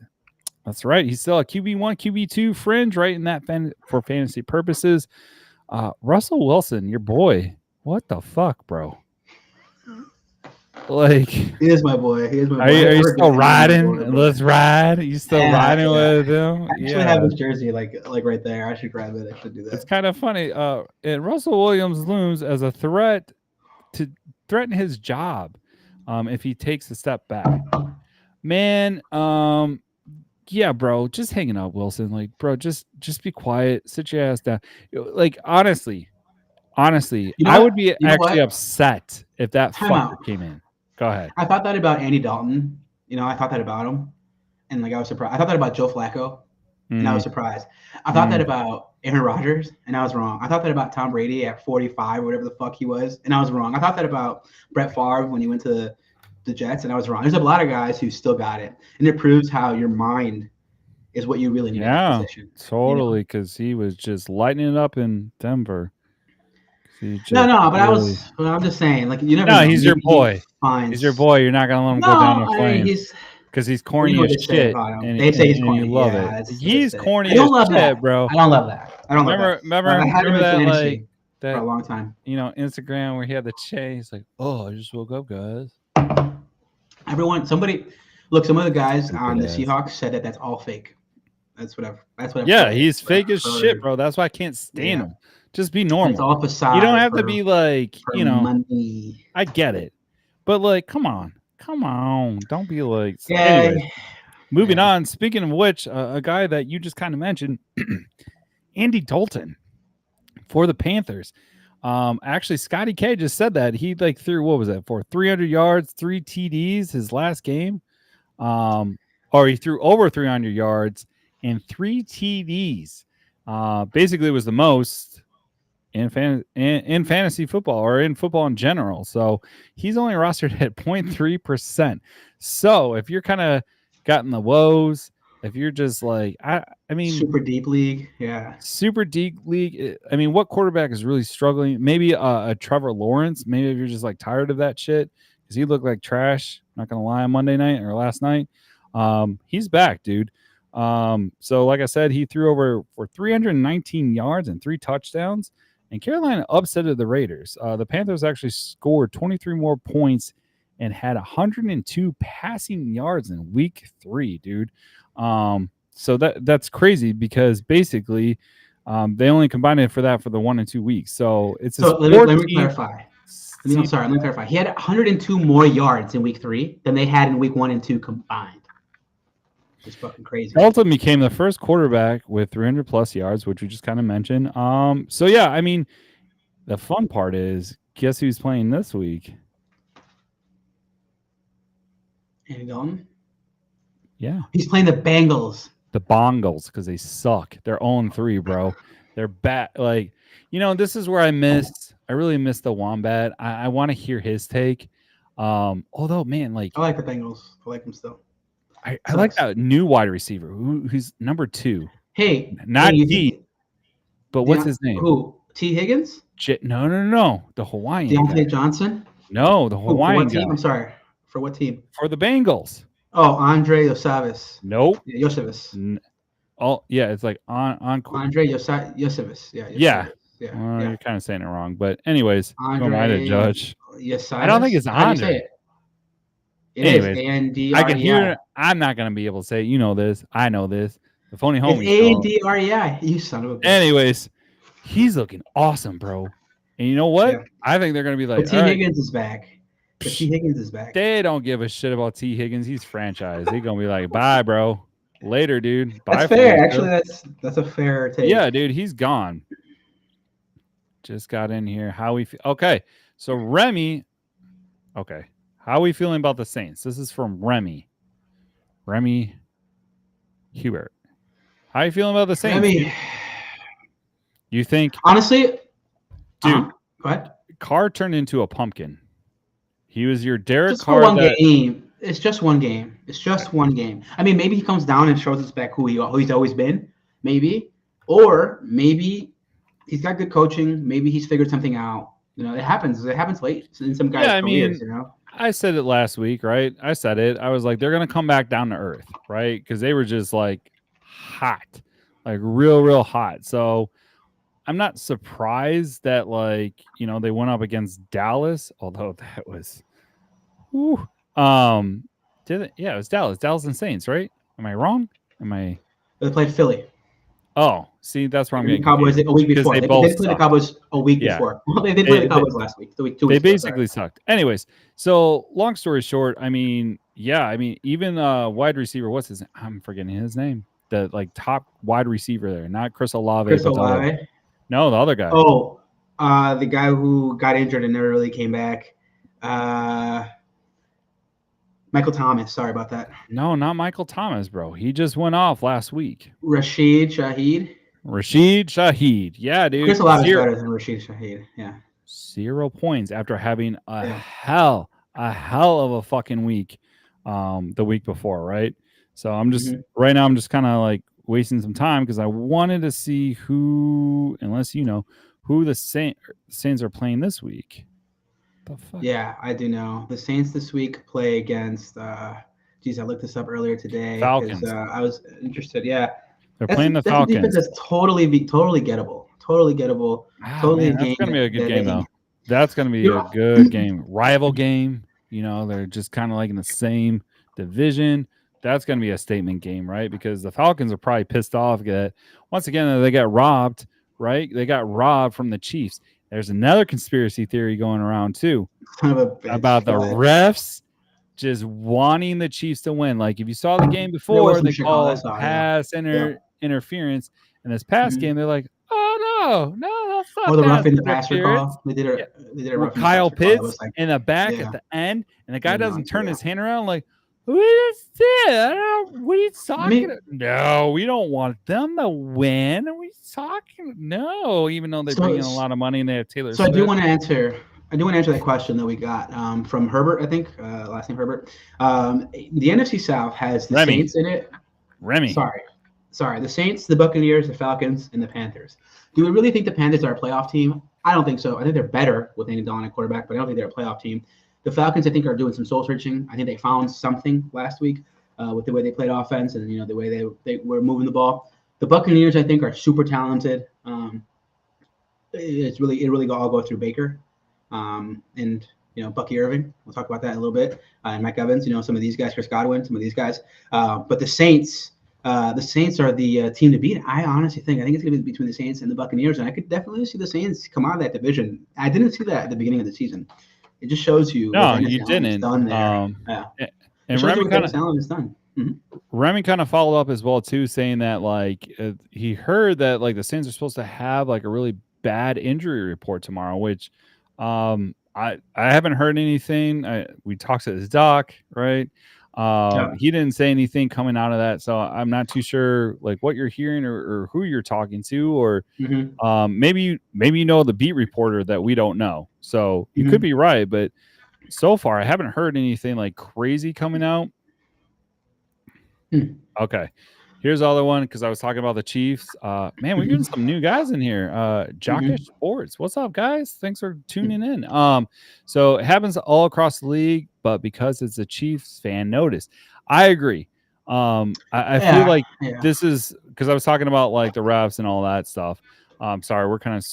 That's right. He's still a QB1, QB2 fringe, right? In that for fantasy purposes. Russell Wilson, your boy. What the fuck, bro? Like, he is my boy. He is my boy. Are you still riding? Let's ride. Are you still riding with him? I actually have his jersey like right there. I should grab it. I should do that. It's kind of funny. And Russell Williams looms as a threat to threaten his job if he takes a step back. Man, yeah, bro, just hanging out, Wilson. Like, bro, just be quiet. Sit your ass down. Like, honestly, I would be actually upset if that fucker came in. Go ahead. I thought that about Andy Dalton. I thought that about him, and like I was surprised. I thought that about Joe Flacco, and I was surprised. I thought that about Aaron Rodgers, and I was wrong. I thought that about Tom Brady at 45, or whatever the fuck he was, and I was wrong. I thought that about Brett Favre when he went to the Jets, and I was wrong. There's a lot of guys who still got it, and it proves how your mind is what you really need. Yeah, totally, because he was just lighting it up in Denver. No, but I'm just saying, like, you never know. He's your boy. He's your boy. You're not gonna let him go down the flame because he's corny as shit. They say he's corny. You love it. He's corny as shit, bro. I don't love that. Remember that, like, for a long time. Instagram where he had the chase. He's like, oh, I just woke up, guys. Some of the guys on the Seahawks said that that's all fake. That's what I've Yeah, he's fake as shit, bro. That's why I can't stand him. Just be normal. It's all facade. You don't have to be like, money. I get it. But like, come on. Don't be like. Yeah. Anyway, moving on. Speaking of which, a guy that you just kind of mentioned, Andy Dalton for the Panthers. Actually, Scotty K just said that he threw, what was that, for 300 yards, 3 TDs his last game. Or he threw over 300 yards and 3 TDs. Basically, it was the most in fantasy football or in football in general. So he's only rostered at 0.3%. So if you're kind of got in the woes, if you're just like, I mean, super deep league, yeah, super deep league. I mean, what quarterback is really struggling? Maybe a Trevor Lawrence. Maybe if you're just like tired of that shit because he looked like trash. Not gonna lie, on Monday night or last night, he's back, dude. So like I said, he threw over for 319 yards and 3 touchdowns. And Carolina upsetted the Raiders. The Panthers actually scored 23 more points and had 102 passing yards in week 3, dude. So that's crazy because basically they only combined it for the 1 and 2 weeks. So it's so let me clarify. Let me clarify. He had 102 more yards in week 3 than they had in week 1 and 2 combined. It's fucking crazy. Dalton became the first quarterback with 300 plus yards, which we just kind of mentioned. So yeah, I mean, the fun part is, guess who's playing this week? Andy Dalton? Yeah. He's playing the Bengals. The Bongles, because they suck. They're 0-3, bro. They're bad. Like, this is where I really miss the Wombat. I want to hear his take. Although, man, like, I like the Bengals. I like them still. I like that new wide receiver who's number 2. Hey, not T, but what's his name? Who? T. Higgins? No. The Hawaiian Deontay Johnson? No, the Hawaiian for what team? guy. I'm sorry. For what team? For the Bengals. Oh, Andre Yosavis. Nope. Yeah, Yosavis. It's like on Andre Yosavis. Yeah. Yeah. Well, you're kind of saying it wrong, but anyways, who am I to judge? Yosavis? I don't think it's Andre. It is A-N-D-R-E-I. I can hear it. I'm not going to be able to say it. You know this. I know this. The phony homie. It's A-N-D-R-E-I. You son of a bitch. Anyways, he's looking awesome, bro. And you know what? Yeah. I think they're going to be like, T. Higgins is back. T. Higgins is back. They don't give a shit about T. Higgins. He's franchised. They're going to be like, bye, bro. Later, dude. Bye. That's fair. Actually, that's a fair take. Yeah, dude. He's gone. Just got in here. How we feel? Okay. So Remy. Okay. How are we feeling about the Saints? This is from Remy Hubert. How are you feeling about the Saints? Remy. You think? Honestly, dude, go ahead. Carr turned into a pumpkin. He was your Derek just Carr. For one game. It's just one game. It's just one game. I mean, maybe he comes down and shows us back who he's always been. Maybe. Or maybe he's got good coaching. Maybe he's figured something out. It happens. It happens late in some guys' careers, I said it last week, right? I said it. I was like, they're going to come back down to earth, right? Because they were just like hot, like real hot. So I'm not surprised that they went up against Dallas, although that was, it was Dallas and Saints, right? Am I wrong? They played Philly. Oh, see, that's where I'm getting Cowboys a week before. They played the Cowboys a week before. Well, they did play the Cowboys last week. 2 weeks they basically sucked. Anyways, so long story short, even wide receiver, what's his name? I'm forgetting his name. The top wide receiver there, not Chris Olave. No, the other guy. Oh, the guy who got injured and never really came back. Michael Thomas. Sorry about that. No, not Michael Thomas, bro. He just went off last week. Rashid Shaheed. Yeah, dude. Chris Olave is better than Rashid Shaheed. Yeah. 0 points after having a hell of a fucking week the week before, right? So I'm just right now I'm just kind of like wasting some time because I wanted to see who the Saints are playing this week. The fuck? Yeah, I do know. The Saints this week play against I looked this up earlier today. Falcons. I was interested. Yeah. They're playing the Falcons. That's totally gettable. Totally gettable. Totally that's going to be a good game, though. That's going to be a good game. Rival game. They're just kind of like in the same division. That's going to be a statement game, right? Because the Falcons are probably pissed off that, once again, they got robbed, right? They got robbed from the Chiefs. There's another conspiracy theory going around, too, about the refs just wanting the Chiefs to win. Like, if you saw the game before, they called pass interference. In this past game, they're like, oh, no, that's not the roughing the passer call. They did a Kyle Pitts in the back at the end, and the guy doesn't turn his hand around like, What is it? What are you talking about? No, we don't want them to win. Are we talking? No, even though they bring in a lot of money and they have Taylor So Swift. I do want to answer that question that we got from Herbert, I think, last name Herbert. The NFC South has the Saints in it. Remy. Sorry. The Saints, the Buccaneers, the Falcons, and the Panthers. Do we really think the Panthers are a playoff team? I don't think so. I think they're better with Andy Dalton at quarterback, but I don't think they're a playoff team. The Falcons, I think, are doing some soul searching. I think they found something last week with the way they played offense and the way they were moving the ball. The Buccaneers, I think, are super talented. It really all go through Baker, and Bucky Irving. We'll talk about that in a little bit. And Mike Evans. Some of these guys, Chris Godwin, some of these guys. But the Saints are the team to beat. I honestly think it's going to be between the Saints and the Buccaneers, and I could definitely see the Saints come out of that division. I didn't see that at the beginning of the season. It just shows you no, what you didn't. Done there. And Remy kind of done. Mm-hmm. Remy kind of followed up as well too, saying that he heard that the Saints are supposed to have a really bad injury report tomorrow, which I haven't heard anything. We talked to his doc, right? He didn't say anything coming out of that, so I'm not too sure what you're hearing or who you're talking to, or maybe you know the beat reporter that we don't know. So you could be right, but so far I haven't heard anything crazy coming out. Okay. Here's the other one, because I was talking about the Chiefs. Man, we're getting some new guys in here. Jockish Sports. What's up, guys? Thanks for tuning in. So it happens all across the league, but because it's a Chiefs fan, notice. I agree. I feel like this is because I was talking about the refs and all that stuff. Sorry, we're kind of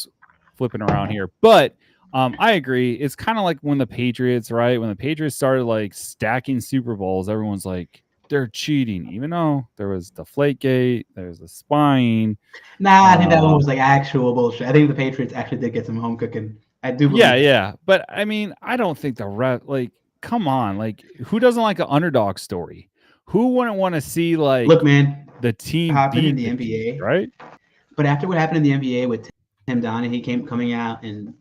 flipping around here, but I agree. It's kind of like when the Patriots, right? When the Patriots started stacking Super Bowls, everyone's like, they're cheating, even though there was Deflategate, there's the spying. I think that one was actual bullshit. I think the Patriots actually did get some home cooking. I do believe that. But I mean, I don't think the ref, come on, who doesn't like an underdog story? Who wouldn't want to see look, man, the team happened beat in the NBA, team, right? But after what happened in the NBA with Tim Donaghy, he coming out and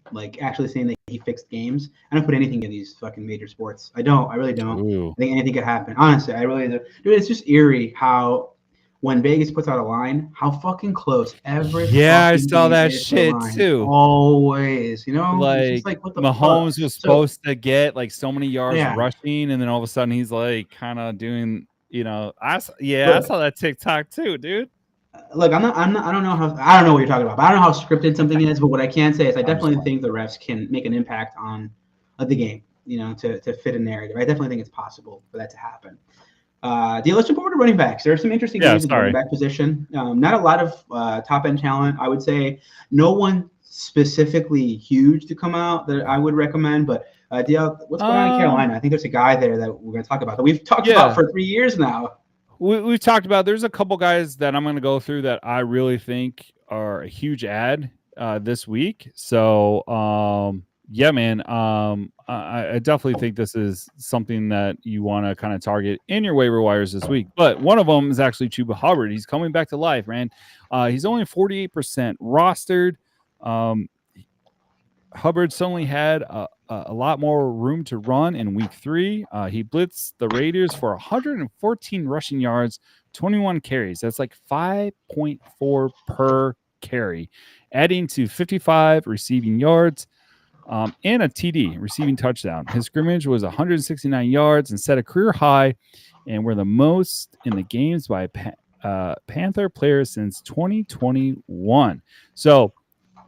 actually saying that he fixed games. I don't put anything in these fucking major sports. I really don't. Ooh. I think anything could happen. Honestly, I really do. Dude, it's just eerie how when Vegas puts out a line, how fucking close every I saw that shit too. Always, it's just what the Mahomes fuck? Was supposed to get so many yards rushing, and then all of a sudden he's kind of doing, I saw that TikTok too, dude. Look, I don't know what you're talking about, but I don't know how scripted something is. But what I can say is I definitely think the refs can make an impact on the game, to fit a narrative. I definitely think it's possible for that to happen. Let's jump over to running backs. There are some interesting names in the running back position. Not a lot of top-end talent. I would say no one specifically huge to come out that I would recommend, but DL, what's going on in Carolina? I think there's a guy there that we're going to talk about that we've talked about for 3 years now. We've talked about. There's a couple guys that I'm going to go through that I really think are a huge add this week. So, man, I definitely think this is something that you want to kind of target in your waiver wires this week. But one of them is actually Chuba Hubbard. He's coming back to life, man. He's only 48% rostered. Hubbard suddenly had a lot more room to run in week 3. He blitzed the Raiders for 114 rushing yards, 21 carries. That's 5.4 per carry, adding to 55 receiving yards and a TD, receiving touchdown. His scrimmage was 169 yards and set a career high, and were the most in the games by Panther players since 2021. So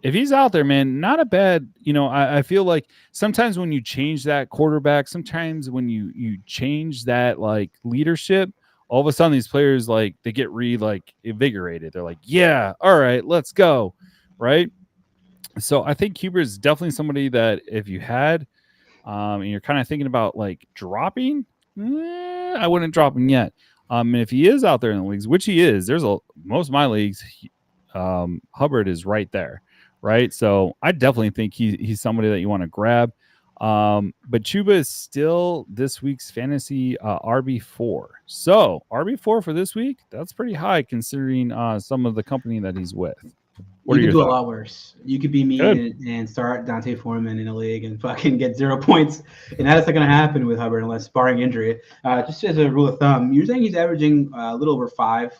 if he's out there, man, not a bad, I feel like sometimes when you change that quarterback, sometimes when you change that leadership, all of a sudden these players they get invigorated. They're yeah, all right, let's go. Right. So I think Huber is definitely somebody that if you had, and you're kind of thinking about dropping, I wouldn't drop him yet. And if he is out there in the leagues, which he is, most of my leagues, Hubbard is right there. Right. So I definitely think he's somebody that you want to grab. But Chuba is still this week's fantasy RB4. So RB4 for this week, that's pretty high considering some of the company that he's with. You could do a lot worse. You could be me and start Dante Foreman in a league and fucking get 0 points, and that's not going to happen with Hubbard unless barring injury. Just as a rule of thumb, you're saying he's averaging a little over 5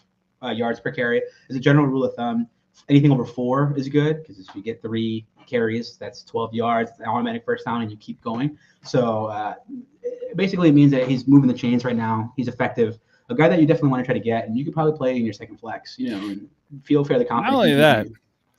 yards per carry. As a general rule of thumb, anything over 4 is good because if you get 3 carries, that's 12 yards, automatic first down, and you keep going. So basically, it means that he's moving the chains right now. He's effective. A guy that you definitely want to try to get, and you could probably play in your second flex, and feel fairly confident. Not only that,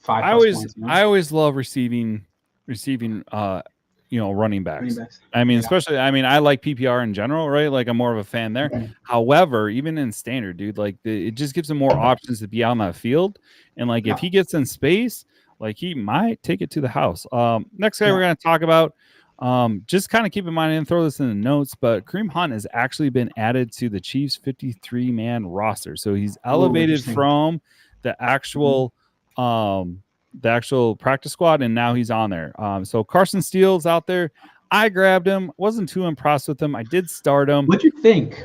5 points, you know? I always love receiving running backs. I mean, especially I like PPR in general, right? Like I'm more of a fan there. Mm-hmm. However, even in standard, dude, like it just gives him more options to be on that field. And like if he gets in space, like he might take it to the house. Next guy we're gonna talk about. Just kind of keep in mind and throw this in the notes, but Kareem Hunt has actually been added to the Chiefs 53-man roster. So he's elevated from the actual practice squad, and now he's on there. So Carson Steele's out there. I grabbed him. Wasn't too impressed with him. I did start him. What'd you think?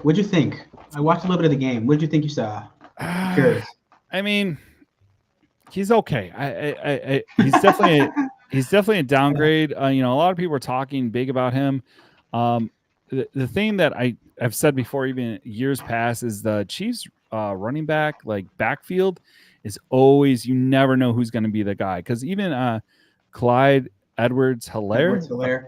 I watched a little bit of the game. What did you think you saw? I'm curious. I mean, he's okay. He's definitely a downgrade. A lot of people are talking big about him. The thing that I've said before, even years past, is the Chiefs running back, like backfield, is always, you never know who's going to be the guy. Because even Clyde Edwards-Helaire,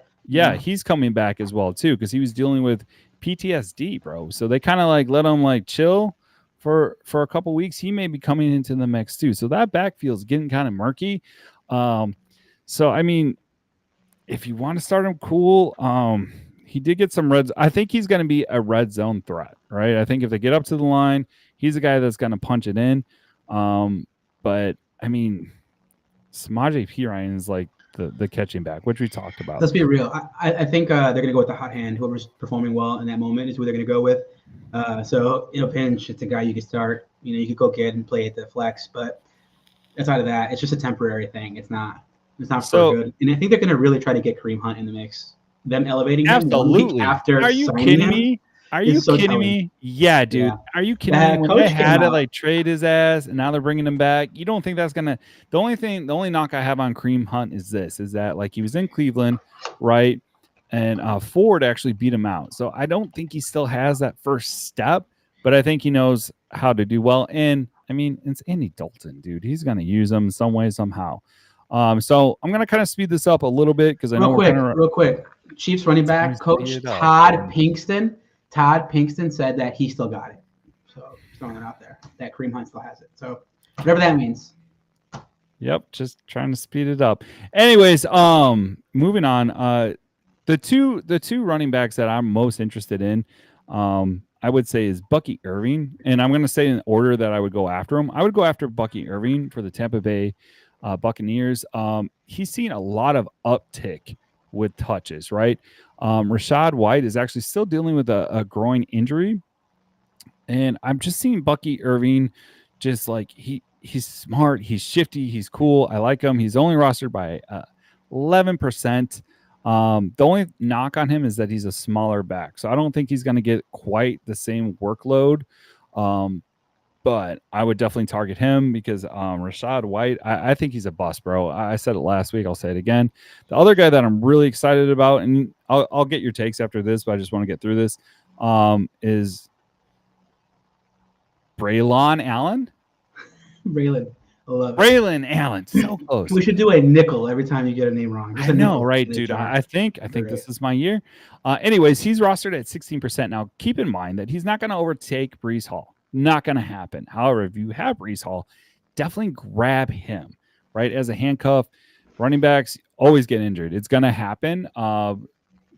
he's coming back as well too, because he was dealing with PTSD, bro. So they kind of like let him like chill for a couple weeks. He may be coming into the mix too. So that backfield's getting kind of murky. So I mean, if you want to start him, cool. He did get some reds. I think he's going to be a red zone threat, right? I think if they get up to the line, he's a guy that's going to punch it in. But I mean, Samaje Perine is like the catching back, which we talked about. Let's be real. I think they're going to go with the hot hand. Whoever's performing well in that moment is who they're going to go with. So in a pinch, it's a guy you could start. You could go get and play at the flex, but outside of that, it's just a temporary thing. It's not so good. And I think they're going to really try to get Kareem Hunt in the mix. Them elevating him absolutely. After are you kidding me? Are you kidding me? Yeah, dude. Yeah. Are you kidding me? When they had to like trade his ass and now they're bringing him back, you don't think that's gonna? The only knock I have on Kareem Hunt is that like he was in Cleveland, right? And Ford actually beat him out. So I don't think he still has that first step, but I think he knows how to do well. And I mean, it's Andy Dalton, dude. He's gonna use him some way somehow. So I'm gonna kind of speed this up a little bit because I know real quick. Chiefs running back coach Todd Pinkston. Todd Pinkston said that he still got it. So throwing it out there. That Kareem Hunt still has it. So whatever that means. Yep, just trying to speed it up. Anyways, moving on. The two running backs that I'm most interested in, I would say is Bucky Irving, and I'm going to say in order that I would go after him. I would go after Bucky Irving for the Tampa Bay Buccaneers. He's seen a lot of uptick with touches, right? Rachaad White is actually still dealing with a groin injury, and I'm just seeing Bucky Irving just like he's smart, he's shifty, he's cool. I like him. He's only rostered by 11%. The only knock on him is that he's a smaller back, so I don't think he's going to get quite the same workload. But I would definitely target him because Rachaad White, I think he's a bust, bro. I said it last week. I'll say it again. The other guy that I'm really excited about, and I'll get your takes after this, but I just want to get through this, is Braylon Allen. Braylon Allen. So close. We should do a nickel every time you get a name wrong. I know, right, dude? I think this is my year. Anyways, he's rostered at 16%. Now, keep in mind that he's not going to overtake Breece Hall. Not going to happen. However, if you have Breece Hall, definitely grab him, right? As a handcuff. Running backs always get injured. It's going to happen.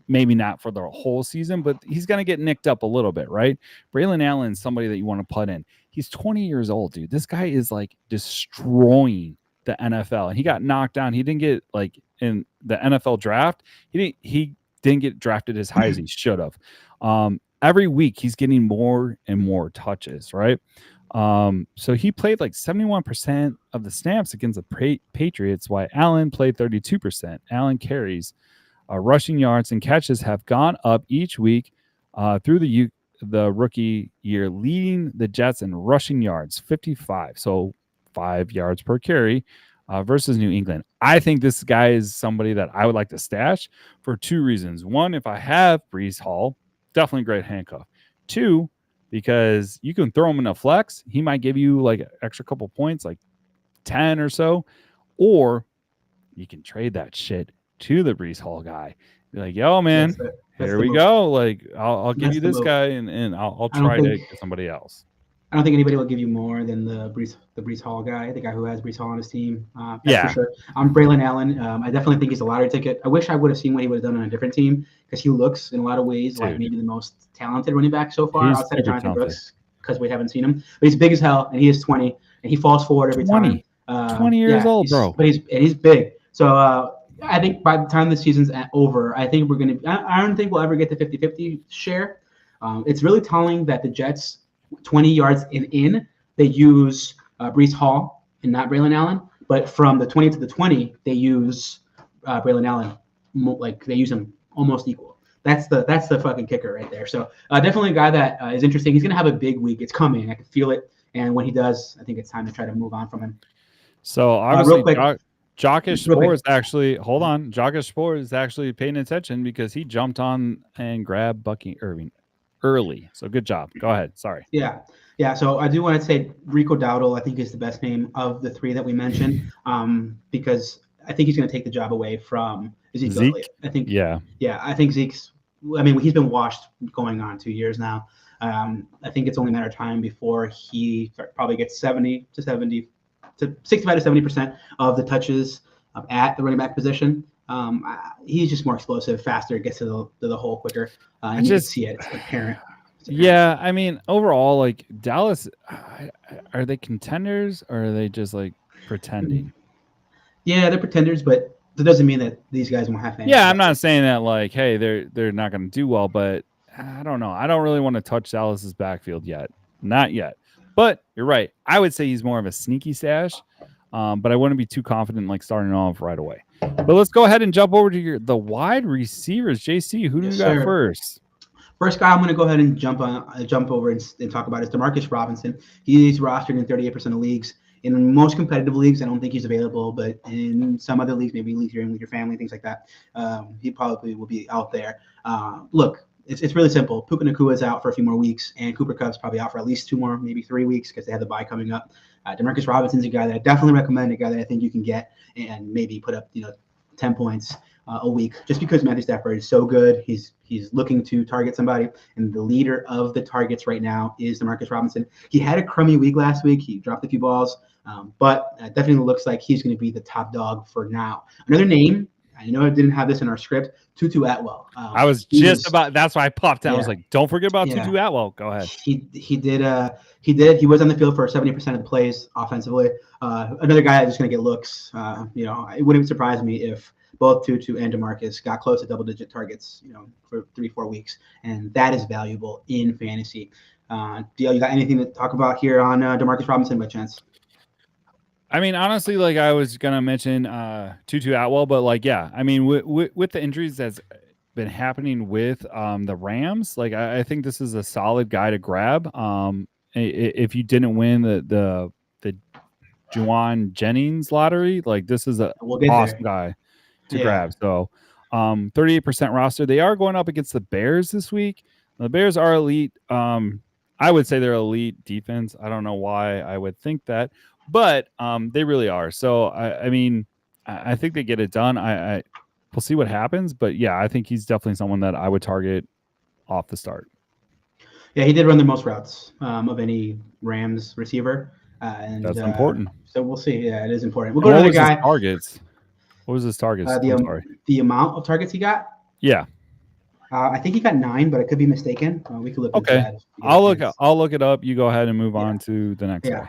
Maybe not for the whole season, but he's going to get nicked up a little bit, right? Braylon Allen is somebody that you want to put in. He's 20 years old, dude. This guy is like destroying the NFL, and he got knocked down. He didn't get like in the NFL draft. He didn't get drafted as high as he should have. Every week he's getting more and more touches, right? So he played like 71% of the snaps against the Patriots, while Allen played 32%. Allen carries, rushing yards and catches have gone up each week through the rookie year, leading the Jets in rushing yards, 55. So 5 yards per carry versus New England. I think this guy is somebody that I would like to stash for 2 reasons. One, if I have Breece Hall, definitely great handcuff. 2, because you can throw him in a flex. He might give you like an extra couple points, like 10 or so. Or you can trade that shit to the Breece Hall guy. Be like, yo, man, here we go. Like, I'll give you this guy, and I'll try to get somebody else. I don't think anybody will give you more than the Breece Hall guy, the guy who has Breece Hall on his team. That's for sure. I'm Braylon Allen. I definitely think he's a lottery ticket. I wish I would have seen what he would have done on a different team because he looks in a lot of ways like maybe the most talented running back so far outside of Jonathan Brooks because we haven't seen him. But he's big as hell, and he is 20, and he falls forward every time. 20 years old, bro. But he's big. So I think by the time the season's over, I think we're going to – I don't think we'll ever get the 50-50 share. It's really telling that the Jets – 20 yards in, they use Breece Hall and not Braylon Allen. But from the 20 to the 20, they use Braylon Allen. Like they use him almost equal. That's the fucking kicker right there. So definitely a guy that is interesting. He's going to have a big week. It's coming. I can feel it. And when he does, I think it's time to try to move on from him. So obviously, Jockish Spore is actually – hold on. Jockish Spore is actually paying attention because he jumped on and grabbed Bucky Irving early. So good job. Go ahead. Sorry. Yeah. So I do want to say Rico Dowdle, I think, is the best name of the 3 that we mentioned because I think he's going to take the job away from Zeke. I think. Yeah. I think Zeke's. I mean, he's been washed going on 2 years now. I think it's only a matter of time before he probably gets 65 to 70% of the touches at the running back position. He's just more explosive, faster, gets to the hole quicker. And you can see it. It's apparent. Yeah, I mean, overall, like Dallas, are they contenders or are they just like pretending? Yeah, they're pretenders, but that doesn't mean that these guys won't have fans. Yeah, I'm not saying that like, hey, they're not going to do well, but I don't know. I don't really want to touch Dallas's backfield yet. Not yet. But you're right. I would say he's more of a sneaky stash, but I wouldn't be too confident like starting off right away. But let's go ahead and jump over to the wide receivers. JC, who do you got first? First guy I'm going to go ahead and jump over and talk about is Demarcus Robinson. He's rostered in 38% of leagues. In most competitive leagues, I don't think he's available, but in some other leagues, maybe leagues you're in with your family, things like that, he probably will be out there. Look, it's really simple. Puka Nacua is out for a few more weeks, and Cooper Kupp's probably out for at least 2 more, maybe 3 weeks because they have the bye coming up. Demarcus Robinson's a guy that I definitely recommend, a guy that I think you can get and maybe put up 10 points a week just because Matthew Stafford is so good. He's looking to target somebody, and the leader of the targets right now is Demarcus Robinson. He had a crummy week last week. He dropped a few balls, but definitely looks like he's going to be the top dog for now. Another name, I know I didn't have this in our script, Tutu Atwell. I was just about – that's why I popped out. Yeah. I was like, don't forget about Tutu Atwell. Go ahead. He was on the field for 70% of the plays offensively. Another guy that's just going to get looks. It wouldn't surprise me if both Tutu and DeMarcus got close to double-digit targets, for 3-4 weeks, and that is valuable in fantasy. DL, you got anything to talk about here on DeMarcus Robinson by chance? I mean, honestly, like I was gonna mention Tutu Atwell, but like, yeah, I mean, with the injuries that's been happening with the Rams, like I think this is a solid guy to grab. If you didn't win the Juwan Jennings lottery, like this is a awesome guy to grab. So 38% roster. They are going up against the Bears this week. The Bears are elite. I would say they're elite defense. I don't know why I would think that, but they really are. So I mean, I think they get it done. We'll see what happens, but yeah, I think he's definitely someone that I would target off the start. Yeah, he did run the most routes of any Rams receiver. And that's important. So we'll see. Yeah, it is important. We'll go to another guy. Targets. What was his targets? The amount of targets he got? Yeah. I think he got 9, but I could be mistaken. We could look into that. I'll look it up. You go ahead and move on to the next guy.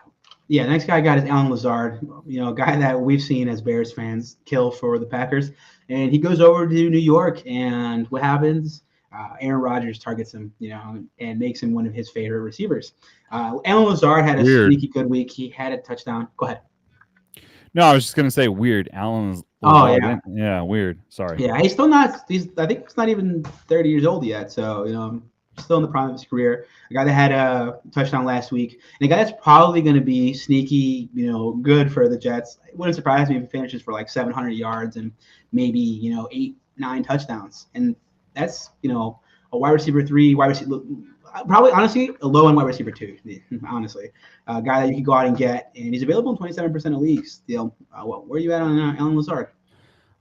Yeah, the next guy I got is Allen Lazard, a guy that we've seen as Bears fans kill for the Packers. And he goes over to New York, and what happens? Aaron Rodgers targets him, and makes him one of his favorite receivers. Allen Lazard had a sneaky good week. He had a touchdown. Go ahead. No, I was just gonna say weird. Allen. Yeah, weird. Sorry. Yeah, he's still not. I think he's not even 30 years old yet. So still in the prime of his career. A guy that had a touchdown last week, and a guy that's probably going to be sneaky, good for the Jets. It wouldn't surprise me if he finishes for like 700 yards and maybe 8-9 touchdowns, and that's a wide receiver 3, wide receiver. Probably, honestly, a low-end wide receiver 2, honestly. A guy that you can go out and get, and he's available in 27% of leagues. Where are you at on Allen Lazard?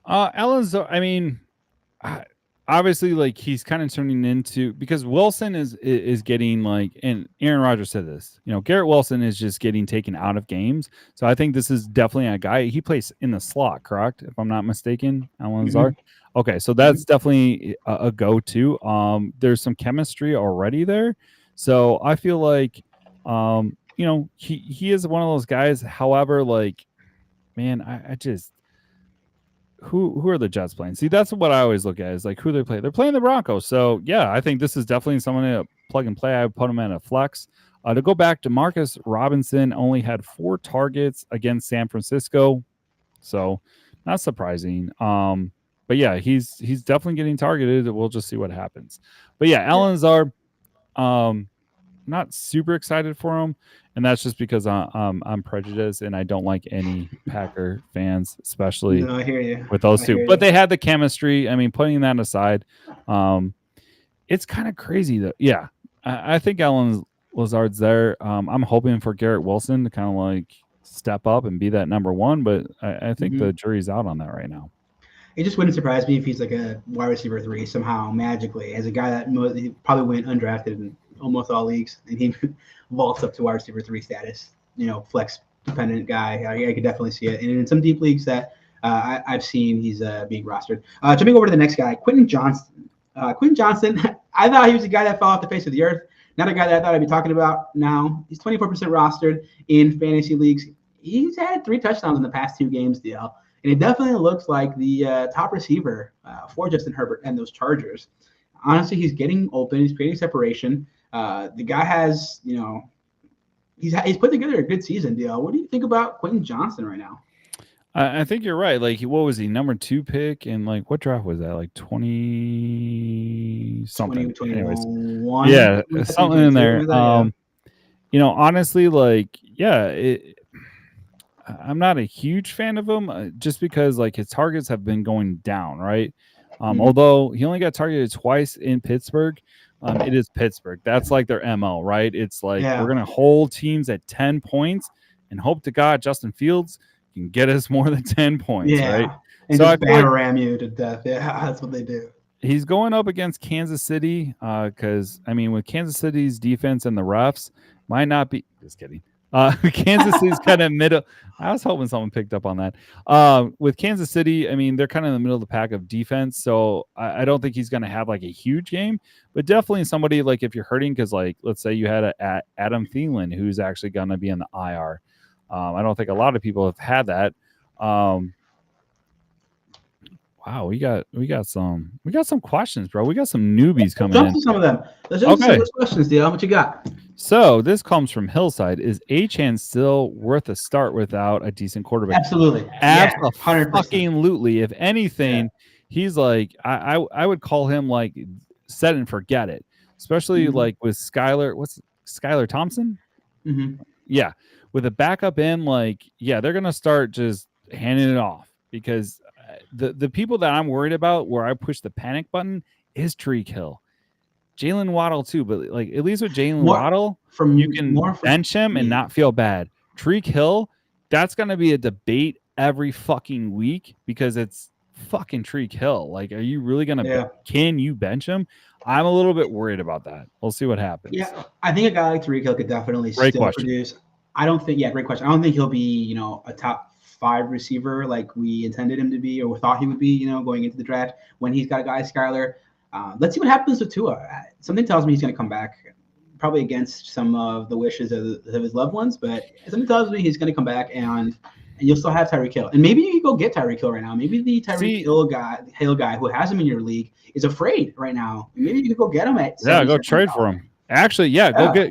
I mean, obviously, like, he's kind of turning into, because Wilson is getting, like, and Aaron Rodgers said this, Garrett Wilson is just getting taken out of games. So I think this is definitely a guy. He plays in the slot, correct? If I'm not mistaken, Allen Lazard. Okay, so that's definitely a go-to. There's some chemistry already there, so I feel like, he is one of those guys. However, like, man, I just, who are the Jets playing? See, that's what I always look at, is like who they play. They're playing the Broncos, so yeah, I think this is definitely someone to plug and play. I would put him at a flex. To go back to Marcus Robinson, only had 4 targets against San Francisco, so not surprising. But yeah, he's definitely getting targeted. We'll just see what happens. But yeah, Allen Lazard, not super excited for him, and that's just because I'm prejudiced and I don't like any Packer fans, especially I hear you. with those two. But they had the chemistry. I mean, putting that aside, it's kind of crazy though. Yeah, I think Allen Lazard's there. I'm hoping for Garrett Wilson to kind of like step up and be that number 1, but I think the jury's out on that right now. It just wouldn't surprise me if he's like a wide receiver 3 somehow magically, as a guy that he probably went undrafted in almost all leagues, and he vaults up to wide receiver 3 status. Flex dependent guy. I could definitely see it, and in some deep leagues that I've seen, he's being rostered. Jumping over to the next guy, Quentin Johnston. Quentin Johnston, I thought he was a guy that fell off the face of the earth. Not a guy that I thought I'd be talking about now. He's 24% rostered in fantasy leagues. He's had 3 touchdowns in the past 2 games, DL. And it definitely looks like the top receiver for Justin Herbert and those Chargers. Honestly, he's getting open. He's creating separation. The guy has, he's put together a good season, DL. What do you think about Quentin Johnston right now? I think you're right. Like, what was he, number 2 pick? And like, what draft was that? Like 20 something. 2021. Yeah, something in there. Honestly, like, yeah, I'm not a huge fan of him, just because like his targets have been going down, right? Although he only got targeted twice in Pittsburgh. It is Pittsburgh. That's like their MO, right? It's like, we're going to hold teams at 10 points and hope to God Justin Fields can get us more than 10 points, right? And so just ram you to death. Yeah, that's what they do. He's going up against Kansas City, because, I mean, with Kansas City's defense and the refs, might not be – just kidding. Kansas City's kind of middle. I was hoping someone picked up on that. With Kansas City, I mean, they're kind of in the middle of the pack of defense, so I don't think he's going to have like a huge game, but definitely somebody, like, if you're hurting, because like, let's say you had Adam Thielen, who's actually going to be in the IR. I don't think a lot of people have had that. Wow, we got some questions, bro. We got some newbies coming in. Jump to some of them. Let's jump to some of those questions, Dale. What you got? So this comes from Hillside. Is Achane still worth a start without a decent quarterback? Absolutely. Absolutely. If anything, he's like, I would call him like set and forget it. Especially like with Skylar Thompson? Yeah. With a backup in, like, yeah, they're gonna start just handing it off, because the people that I'm worried about, where I push the panic button, is Tyreek Hill. Jalen Waddle too, but like, at least with Jalen Waddle, you can bench him and not feel bad. Tyreek Hill, that's going to be a debate every fucking week, because it's fucking Tyreek Hill. Like, are you really going to can you bench him? I'm a little bit worried about that. We'll see what happens. Yeah, I think a guy like Tyreek Hill could definitely produce. I don't think, great question. I don't think he'll be, a top 5 receiver like we intended him to be, or thought he would be, going into the draft, when he's got a guy, Skylar. Let's see what happens with Tua. Something tells me he's going to come back, probably against some of the wishes of his loved ones, but something tells me he's going to come back, and you'll still have Tyreek Hill. And maybe you can go get Tyreek Hill right now. Maybe the Tyreek Hill guy who has him in your league is afraid right now. Maybe you can go get him at go trade for him. Actually,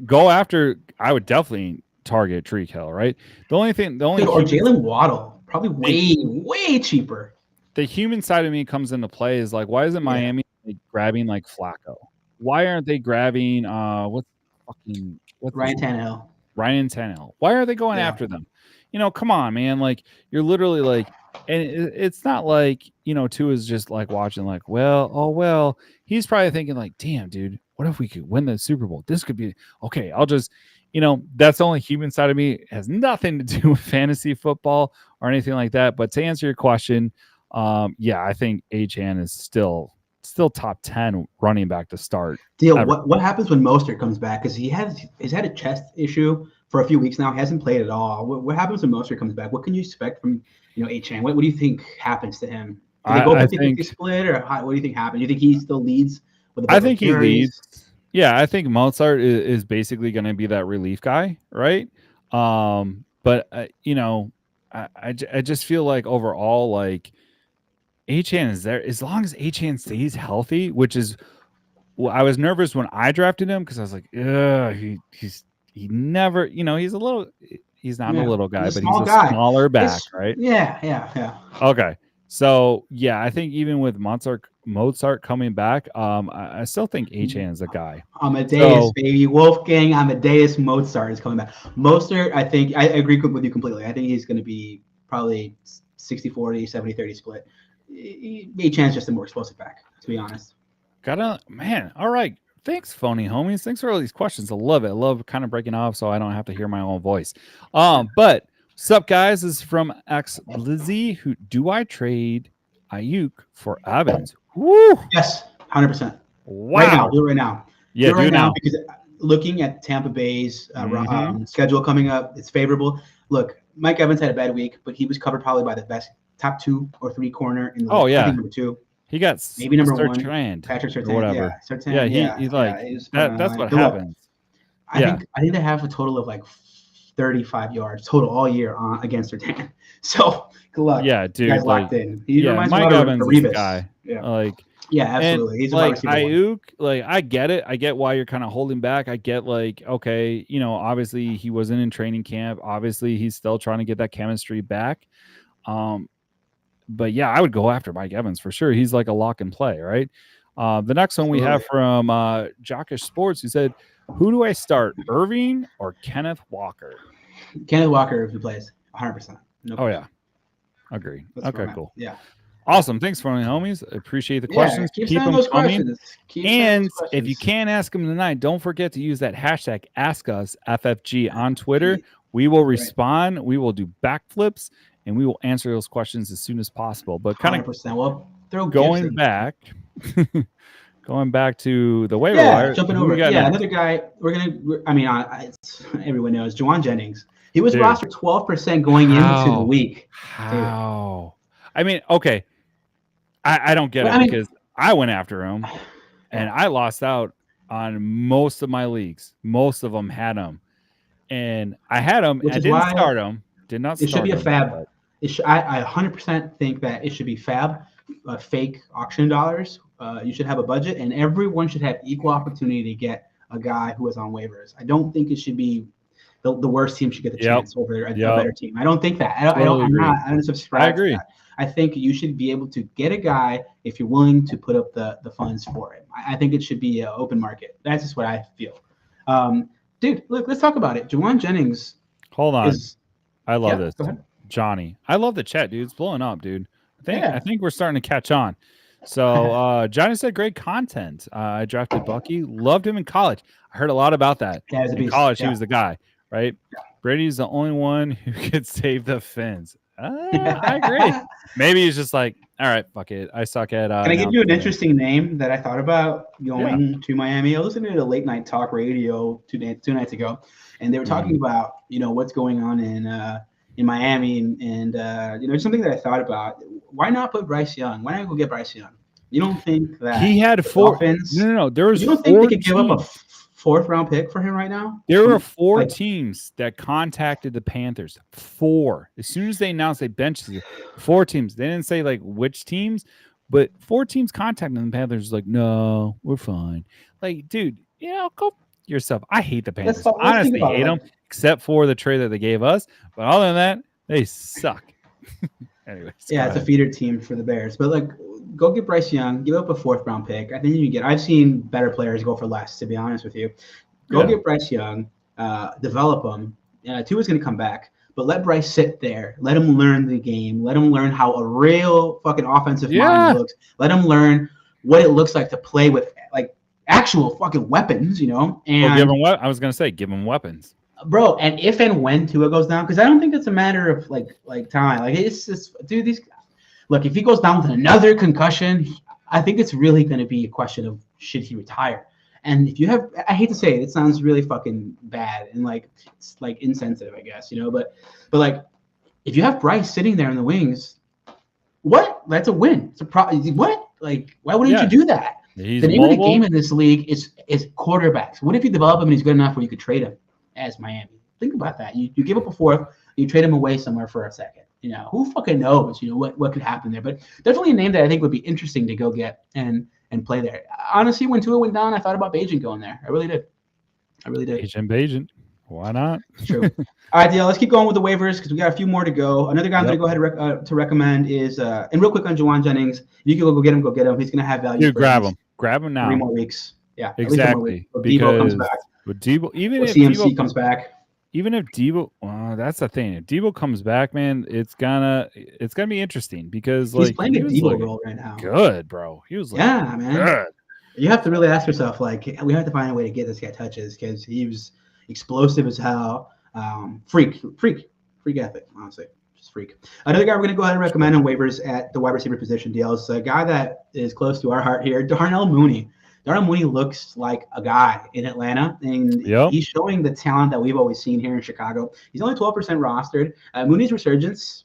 go after. I would definitely target Tyreek Hill, right? Or Jalen Waddle, probably way cheaper. The human side of me comes into play, is like, why isn't Miami grabbing like Flacco? why aren't they grabbing what's Ryan Tannehill? Ryan Tannehill. Why are they going after them? Come on, man. Like, you're literally like, and it's not like, Tua is just like watching like, well, he's probably thinking like, damn, dude, what if we could win the Super Bowl? This could be okay. I'll just, that's the only human side of me. It has nothing to do with fantasy football or anything like that. But to answer your question, yeah, I think Achane is still top 10 running back to start. Deal. What happens when Mostert comes back? Because he's had a chest issue for a few weeks now. He hasn't played at all. What happens when Mostert comes back? What can you expect from Achane? What do you think happens to him? Do they go 50-50 split, or what do you think happens? Do you think he still leads with the? I think he leads. Yeah, I think Mozart is basically going to be that relief guy, right? But I just feel like overall, like, Achane is there as long as Achane stays healthy, which is, I was nervous when I drafted him because I was like, he never, he's not a little guy, but he's a smaller back, right? Yeah. Okay. So yeah, I think even with Mozart coming back, I still think Achane is a guy. Amadeus, baby, Wolfgang Amadeus Mozart is coming back. Mostert, I think I agree with you completely. I think he's going to be probably 60-40, 70-30 split. Achane's just a more explosive back, to be honest. Man. All right. Thanks, phony homies. Thanks for all these questions. I love it. I love kind of breaking off so I don't have to hear my own voice. But what's up, guys? This is from X Blizzy. Do I trade Ayuk for Evans? Woo! Yes, 100%. Wow. Right now. Do it right now. Yeah, do it right now because looking at Tampa Bay's schedule coming up, it's favorable. Look, Mike Evans had a bad week, but he was covered probably by the best top 2 or 3 corner in the league. I think number 2. He got maybe number 1. Patrick Surtain, whatever. He's like that's what happens. I think they have a total of like 35 yards total all year against Surtain. So good luck. Yeah, dude. You guys locked in. He reminds Mike me of Evans is the guy. Yeah, absolutely. He's like Ayuk. Like, I get it. I get why you're kind of holding back. I get, like, okay, obviously he wasn't in training camp. Obviously he's still trying to get that chemistry back. But yeah, I would go after Mike Evans for sure. He's like a lock and play, right? The next one we have from Jockish Sports, who said, who do I start, Irving or Kenneth Walker? Kenneth Walker, if he plays, 100%. Oh, yeah. Agree. Okay, cool. Yeah. Awesome. Thanks for me, homies. I appreciate the questions. Keep them coming. And if you can't ask them tonight, don't forget to use that hashtag AskUsFFG on Twitter. We will respond. We will do backflips, and we will answer those questions as soon as possible. But kind of going back to the waiver wire. Jumping over. Another guy. Everyone knows Juwan Jennings. He was rostered 12% going into the week. How? I mean, okay. I don't get it because I went after him and I lost out on most of my leagues. Most of them had him. And I had him. I didn't start him. Did not start him. It should be a fab. I 100% think that it should be fab, fake auction dollars. You should have a budget, and everyone should have equal opportunity to get a guy who is on waivers. I don't think it should be the worst team should get the chance over a better team. I don't think that. I don't subscribe. I agree. To that. I think you should be able to get a guy if you're willing to put up the funds for it. I think it should be an open market. That's just what I feel. Dude, look, let's talk about it. Juwan Jennings. Hold on. I love this. Go ahead. Johnny. I love the chat, dude. It's blowing up, dude. I think we're starting to catch on. So Johnny said great content. I drafted Bucky. Loved him in college. I heard a lot about that. In college, he was the guy, right? Brady's the only one who could save the Fins. I agree. Maybe he's just like, all right, fuck it. I suck at. Can I give you an interesting name that I thought about going to Miami? I listened to the late night talk radio two nights ago, and they were talking about what's going on in Miami, and something that I thought about. Why not put Bryce Young? Why not go get Bryce Young? You don't think that he had 4? No. There was. You don't think they could give up a 4th round pick for him right now? There were 4 teams that contacted the Panthers. 4. As soon as they announced they benched you, 4 teams. They didn't say like which teams, but 4 teams contacted the Panthers. Like, no, we're fine. Like, dude, go yourself. I hate the Panthers. Honestly, hate them, except for the trade that they gave us. But other than that, they suck. Anyways, it's a feeder team for the Bears. But like go get Bryce Young. Give up a 4th-round pick. I think you can get. I've seen better players go for less. To be honest with you, go get Bryce Young. Develop him. Tua's going to come back, but let Bryce sit there. Let him learn the game. Let him learn how a real fucking offensive mind looks. Let him learn what it looks like to play with like actual fucking weapons. And give him what I was going to say. Give him weapons. Bro, and if and when Tua goes down, because I don't think it's a matter of like time. Like it's just, dude. Look, if he goes down with another concussion, I think it's really going to be a question of should he retire. And if you have, I hate to say it, it sounds really fucking bad and like it's like insensitive, I guess, but like if you have Bryce sitting there in the wings, what? That's a win. It's a what? Like, why wouldn't you do that? The name of the game in this league is quarterbacks. What if you develop him and he's good enough where you could trade him as Miami? Think about that. You give up a 4th, you trade him away somewhere for a 2nd. Who fucking knows? What could happen there? But definitely a name that I think would be interesting to go get and play there. Honestly, when Tua went down, I thought about Bagent going there. I really did. Bagent. Why not? True. All right, DL, let's keep going with the waivers because we got a few more to go. Another guy I'm going to go ahead to recommend is, and real quick on Juwan Jennings, if you can go get him, go get him. He's going to have value. Dude, grab him. Grab him now. 3 more weeks. Yeah, exactly. Debo comes back. With Debo, even if CMC Debo comes back. Even if Debo, that's the thing. If Debo comes back, man, it's gonna be interesting because he's playing a Debo role right now. Good, bro. He was man. Good. You have to really ask yourself, like, we have to find a way to get this guy touches because he was explosive as hell. Freak ethic, honestly. Just freak. Another guy we're gonna go ahead and recommend on waivers at the wide receiver position, DL, is a guy that is close to our heart here, Darnell Mooney. Darnell Mooney looks like a guy in Atlanta, and he's showing the talent that we've always seen here in Chicago. He's only 12% rostered. Mooney's resurgence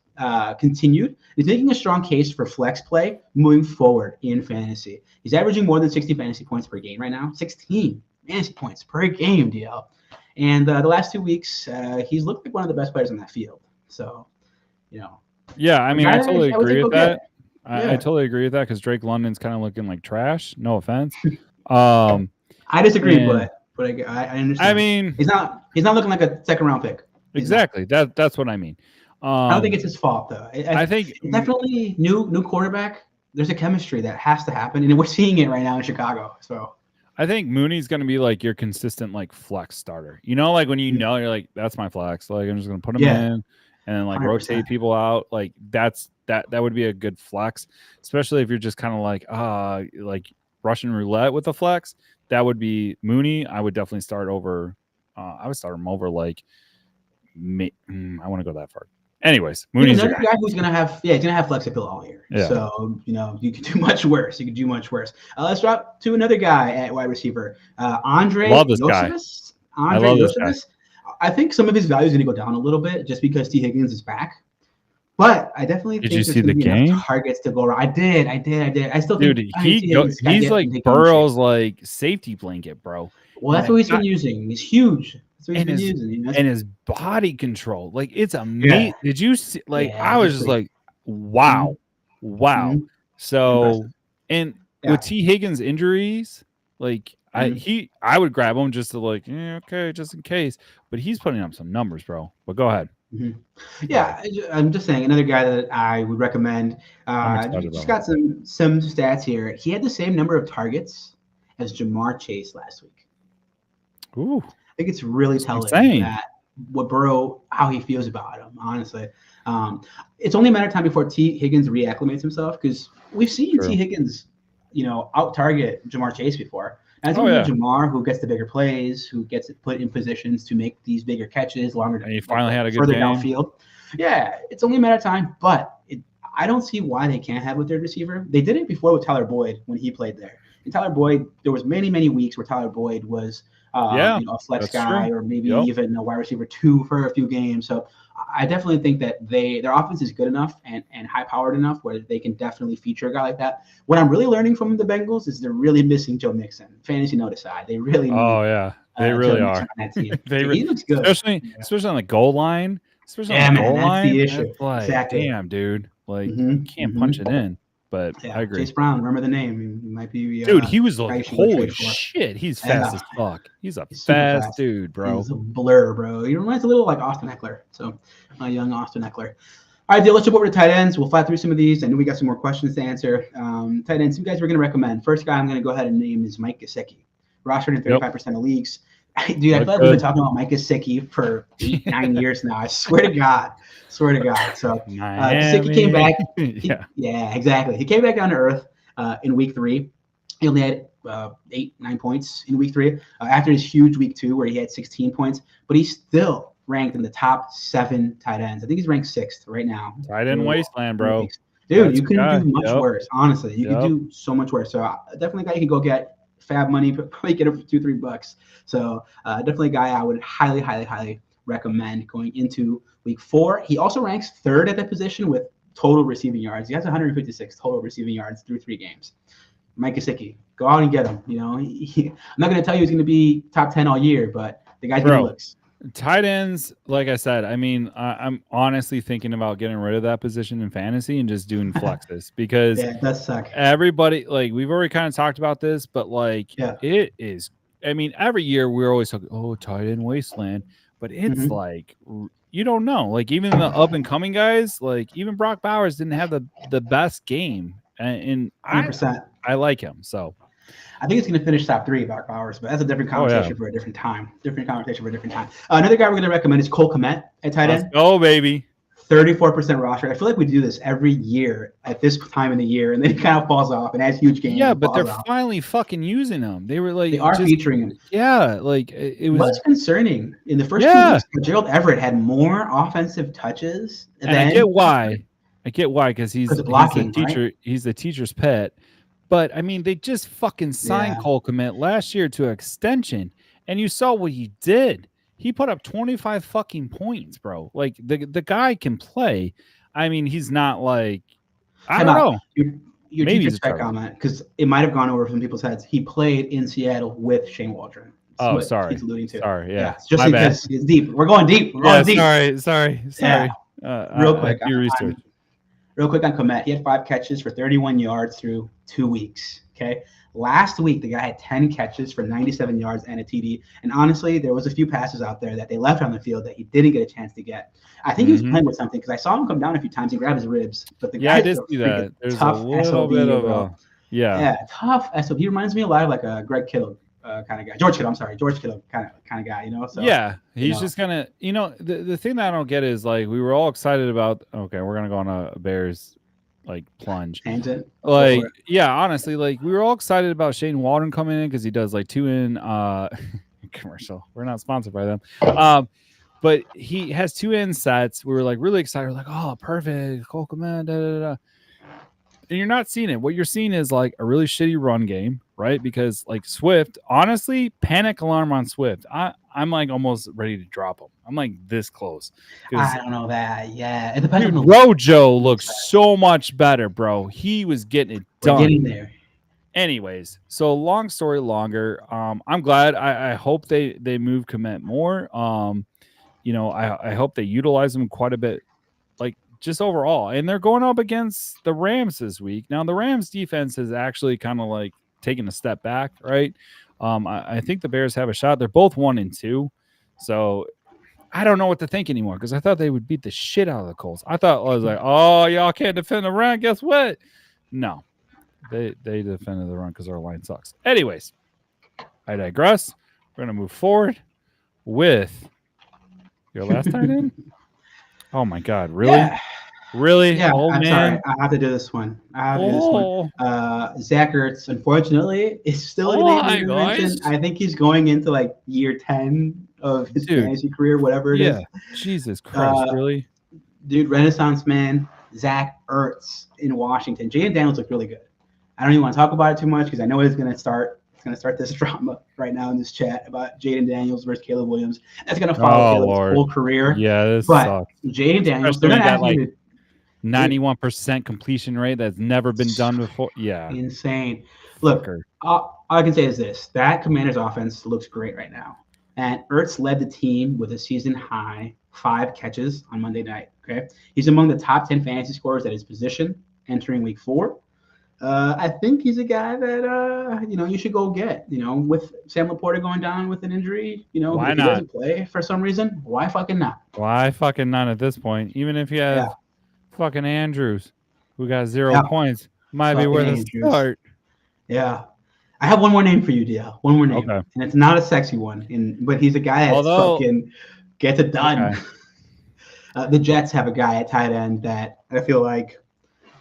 continued. He's making a strong case for flex play moving forward in fantasy. He's averaging more than 60 fantasy points per game right now. 16 fantasy points per game, DL. And the last 2 weeks, he's looked like one of the best players on that field. So, Yeah, I mean, I totally agree with that. I totally agree with that because Drake London's kind of looking like trash. No offense. I disagree, but I understand. I mean, he's not looking like a 2nd-round pick. Exactly. That's what I mean. I don't think it's his fault though. I think definitely new quarterback. There's a chemistry that has to happen, and we're seeing it right now in Chicago. So I think Mooney's going to be like your consistent like flex starter. Like when you're like, that's my flex. Like I'm just going to put him in and then like 100%. Rotate people out. Like that would be a good flex, especially if you're just kind of like Russian roulette with a flex. That would be Mooney. I would definitely start over. I would start him over like. I want to go that far. Anyways, Mooney's another guy who's gonna have he's gonna have flex appeal all year. Yeah. So you could do much worse. Let's drop to another guy at wide receiver. Andre. Love this guy. Andre Yosefis. I think some of his value is gonna go down a little bit just because T. Higgins is back. But I definitely think there's gonna be enough targets to go around. I did. I still think he's like Burrow's like safety blanket, bro. Well, that's what he's been using. He's huge. And his body control, like it's amazing. Yeah. Did you see? Like I was just like, wow. Mm-hmm. So, and with T. Higgins injuries, like I would grab him just to like, okay, just in case. But he's putting up some numbers, bro. But go ahead. Mm-hmm. Yeah, I'm just saying another guy that I would recommend. Just got some stats here. He had the same number of targets as Jamar Chase last week. Ooh. I think it's really telling that what Burrow, how he feels about him, honestly. It's only a matter of time before T. Higgins reacclimates himself because we've seen T. Higgins, out-target Jamar Chase before. That's Jamar who gets the bigger plays, who gets it put in positions to make these bigger catches, longer. And he finally had a good further game. Downfield. Yeah, it's only a matter of time, but I don't see why they can't have with their receiver. They did it before with Tyler Boyd when he played there. And Tyler Boyd, there was many weeks where Tyler Boyd was a flex guy or maybe even a wide receiver 2 for a few games. So I definitely think that their offense is good enough and high-powered enough where they can definitely feature a guy like that. What I'm really learning from the Bengals is they're really missing Joe Mixon. Fantasy note aside, they really need they really are. On that team. He looks good. Especially on the goal line. Especially on the goal line. That's the issue. Like, exactly. Damn, dude. Like, you can't punch it in. But I agree. Chase Brown, remember the name? He might be. Dude, he was like, holy shit, he's fast as fuck. He's fast dude, bro. He's a blur, bro. He reminds a little like Austin Eckler. So, a young Austin Eckler. All right, Dale, let's jump over to tight ends. We'll fly through some of these. I know we got some more questions to answer. Tight ends, you guys were going to recommend. First guy I'm going to go ahead and name is Mike Gesicki. Rostered in 35% of leagues. Dude, I feel like we've been talking about Mike Gesicki for 8-9 years now. I swear to God. So Gesicki came back. Yeah, exactly. He came back down to earth in week 3. He only had 8-9 points in week 3 after his huge week 2 where he had 16 points, but he's still ranked in the top 7 tight ends. I think he's ranked 6th right now. Tight end wasteland, bro. Dude, you can do much worse. Honestly, you can do so much worse. So definitely a guy you can go get fab money, but probably get him for $2-3. So definitely a guy I would highly recommend going into week 4. He also ranks 3rd at that position with total receiving yards. He has 156 total receiving yards through 3 games. Mike Gesicki, go out and get him. You know, I'm not going to tell you he's going to be top 10 all year, but the guy's going to looks. Tight ends, like I said, I mean, I'm honestly thinking about getting rid of that position in fantasy and just doing flexes because it does suck. Everybody, like, we've already kind of talked about this, but like, it is. I mean, every year we're always talking, tight end wasteland, but it's like you don't know. Like, even the up and coming guys, like even Brock Bowers didn't have the best game, and 100%. I like him so. I think it's going to finish top 3, Brock Bowers, but that's a different conversation for a different time. Another guy we're going to recommend is Cole Kmet at tight end. Oh, baby. 34% roster. I feel like we do this every year at this time in the year, and then he kind of falls off and has huge games. Yeah, but they're finally fucking using him. They were like, they are featuring him. Yeah, like it was. What's concerning in the first 2 weeks, Gerald Everett had more offensive touches. And I get why. Because he's a teacher. Right? He's the teacher's pet. But I mean, they just fucking signed Cole Kmet last year to an extension, and you saw what he did. He put up 25 fucking points, bro. Like the guy can play. I mean, he's not like I don't know. Your teacher's pet comment, because it might have gone over some people's heads. He played in Seattle with Shane Waldron. Oh, sorry. He's alluding to. Sorry, yeah. Just because it's deep. We're going deep. Sorry. Real quick. Your research. Real quick on Kmet, he had 5 catches for 31 yards through 2 weeks. Okay. Last week, the guy had 10 catches for 97 yards and a TD. And honestly, there was a few passes out there that they left on the field that he didn't get a chance to get. I think he was playing with something because I saw him come down a few times and grab his ribs. But the guy I did see that. There's a little bit of a tough SOB. He reminds me a lot of like a Greg Kittle kind of guy. George Kittle kind of guy, you know? So he's just gonna, the thing that I don't get is like we were all excited about, okay, we're gonna go on a Bears like plunge tangent. Like, honestly, like we were all excited about Shane Waldron coming in because he does like 2-in commercial. We're not sponsored by them. But he has 2-in sets. We were like really excited. We're like, oh, perfect. Cole Kmet, And you're not seeing it. What you're seeing is like a really shitty run game, right? Because like Swift, honestly, panic alarm on Swift. I'm like almost ready to drop him. I'm like this close. I don't know that. Yeah, it depends. Dude, Rojo looks so much better, bro. He was getting it done. We're getting there. Anyways, so long story longer. I'm glad. I hope they move Kmet more. I hope they utilize him quite a bit. Like just overall, and they're going up against the Rams this week. Now the Rams defense has actually kind of like taken a step back, right? I think the Bears have a shot. They're both 1-2, so I don't know what to think anymore because I thought they would beat the shit out of the Colts. I was like, oh, y'all can't defend the run. Guess what? No, they defended the run because our line sucks. Anyways, I digress. We're gonna move forward with your last tight end. Oh my God, really? Yeah. Really? Yeah, I'm sorry. I have to do this one. Zach Ertz, unfortunately, is still in the mention. I think he's going into like year 10 of his fantasy career, whatever it is. Jesus Christ, really? Dude, Renaissance man, Zach Ertz in Washington. Jaden Daniels looked really good. I don't even want to talk about it too much because I know it's going to start. It's going to start this drama right now in this chat about Jaden Daniels versus Caleb Williams. That's going to follow Caleb's whole career. Yeah, this but sucks. Jaden Daniels, they're not asking you to 91% completion rate that's never been done before. Yeah. Insane. Look, all I can say is this. That Commanders offense looks great right now. And Ertz led the team with a season high 5 catches on Monday night. Okay. He's among the top 10 fantasy scorers at his position entering week 4. I think he's a guy that, you should go get, with Sam Laporta going down with an injury, why if he doesn't play for some reason, why fucking not? Why fucking not at this point? Even if you have Fucking Andrews, who got 0 points. Might be worth a start. Yeah. I have one more name for you, DL. One more name. Okay. And it's not a sexy one, but he's a guy that's fucking gets it done. Okay. The Jets have a guy at tight end that I feel like,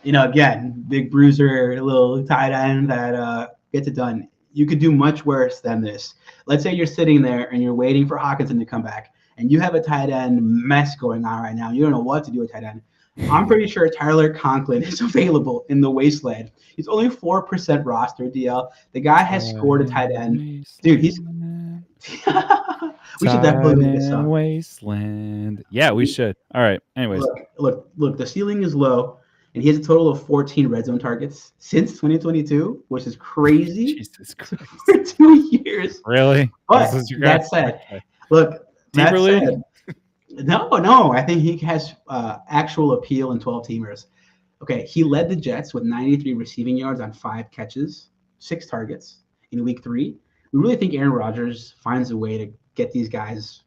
again, big bruiser, little tight end that gets it done. You could do much worse than this. Let's say you're sitting there and you're waiting for Hawkinson to come back, and you have a tight end mess going on right now. You don't know what to do with tight end. I'm pretty sure Tyler Conklin is available in the wasteland. He's only 4% roster, DL. The guy has scored a tight end. Dude, he's... we should definitely make this up. Wasteland. Yeah, we should. All right. Anyways. Look, the ceiling is low, and he has a total of 14 red zone targets since 2022, which is crazy. Jesus Christ. For 2 years. Really? But that said, look, that said, no, I think he has actual appeal in 12 teamers. Okay, he led the Jets with 93 receiving yards on 5 catches, 6 targets in week 3. We really think Aaron Rodgers finds a way to get these guys,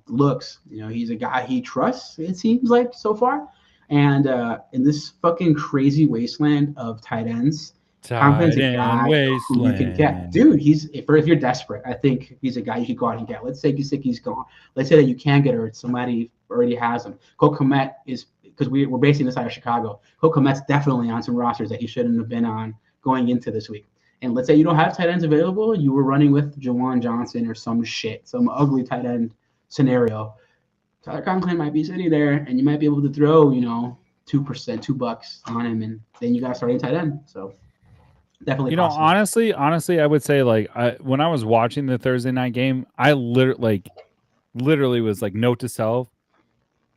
looks. He's a guy he trusts, it seems like so far. And in this fucking crazy wasteland of tight ends, Confidence a guy who you can get. Dude, if you're desperate, I think he's a guy you could go out and get. Let's say Gesicki's gone. Let's say that you can get her. Somebody already has him. Cole Kmet is, because we're basing this out of Chicago. Cole Kmet's definitely on some rosters that he shouldn't have been on going into this week. And let's say you don't have tight ends available. You were running with Jawan Johnson or some ugly tight end scenario. Tyler Conklin might be sitting there, and you might be able to throw, $2, $2 on him, and then you got starting tight end. So. Definitely possible. honestly, I would say when I was watching the Thursday night game, I literally was like, note to self,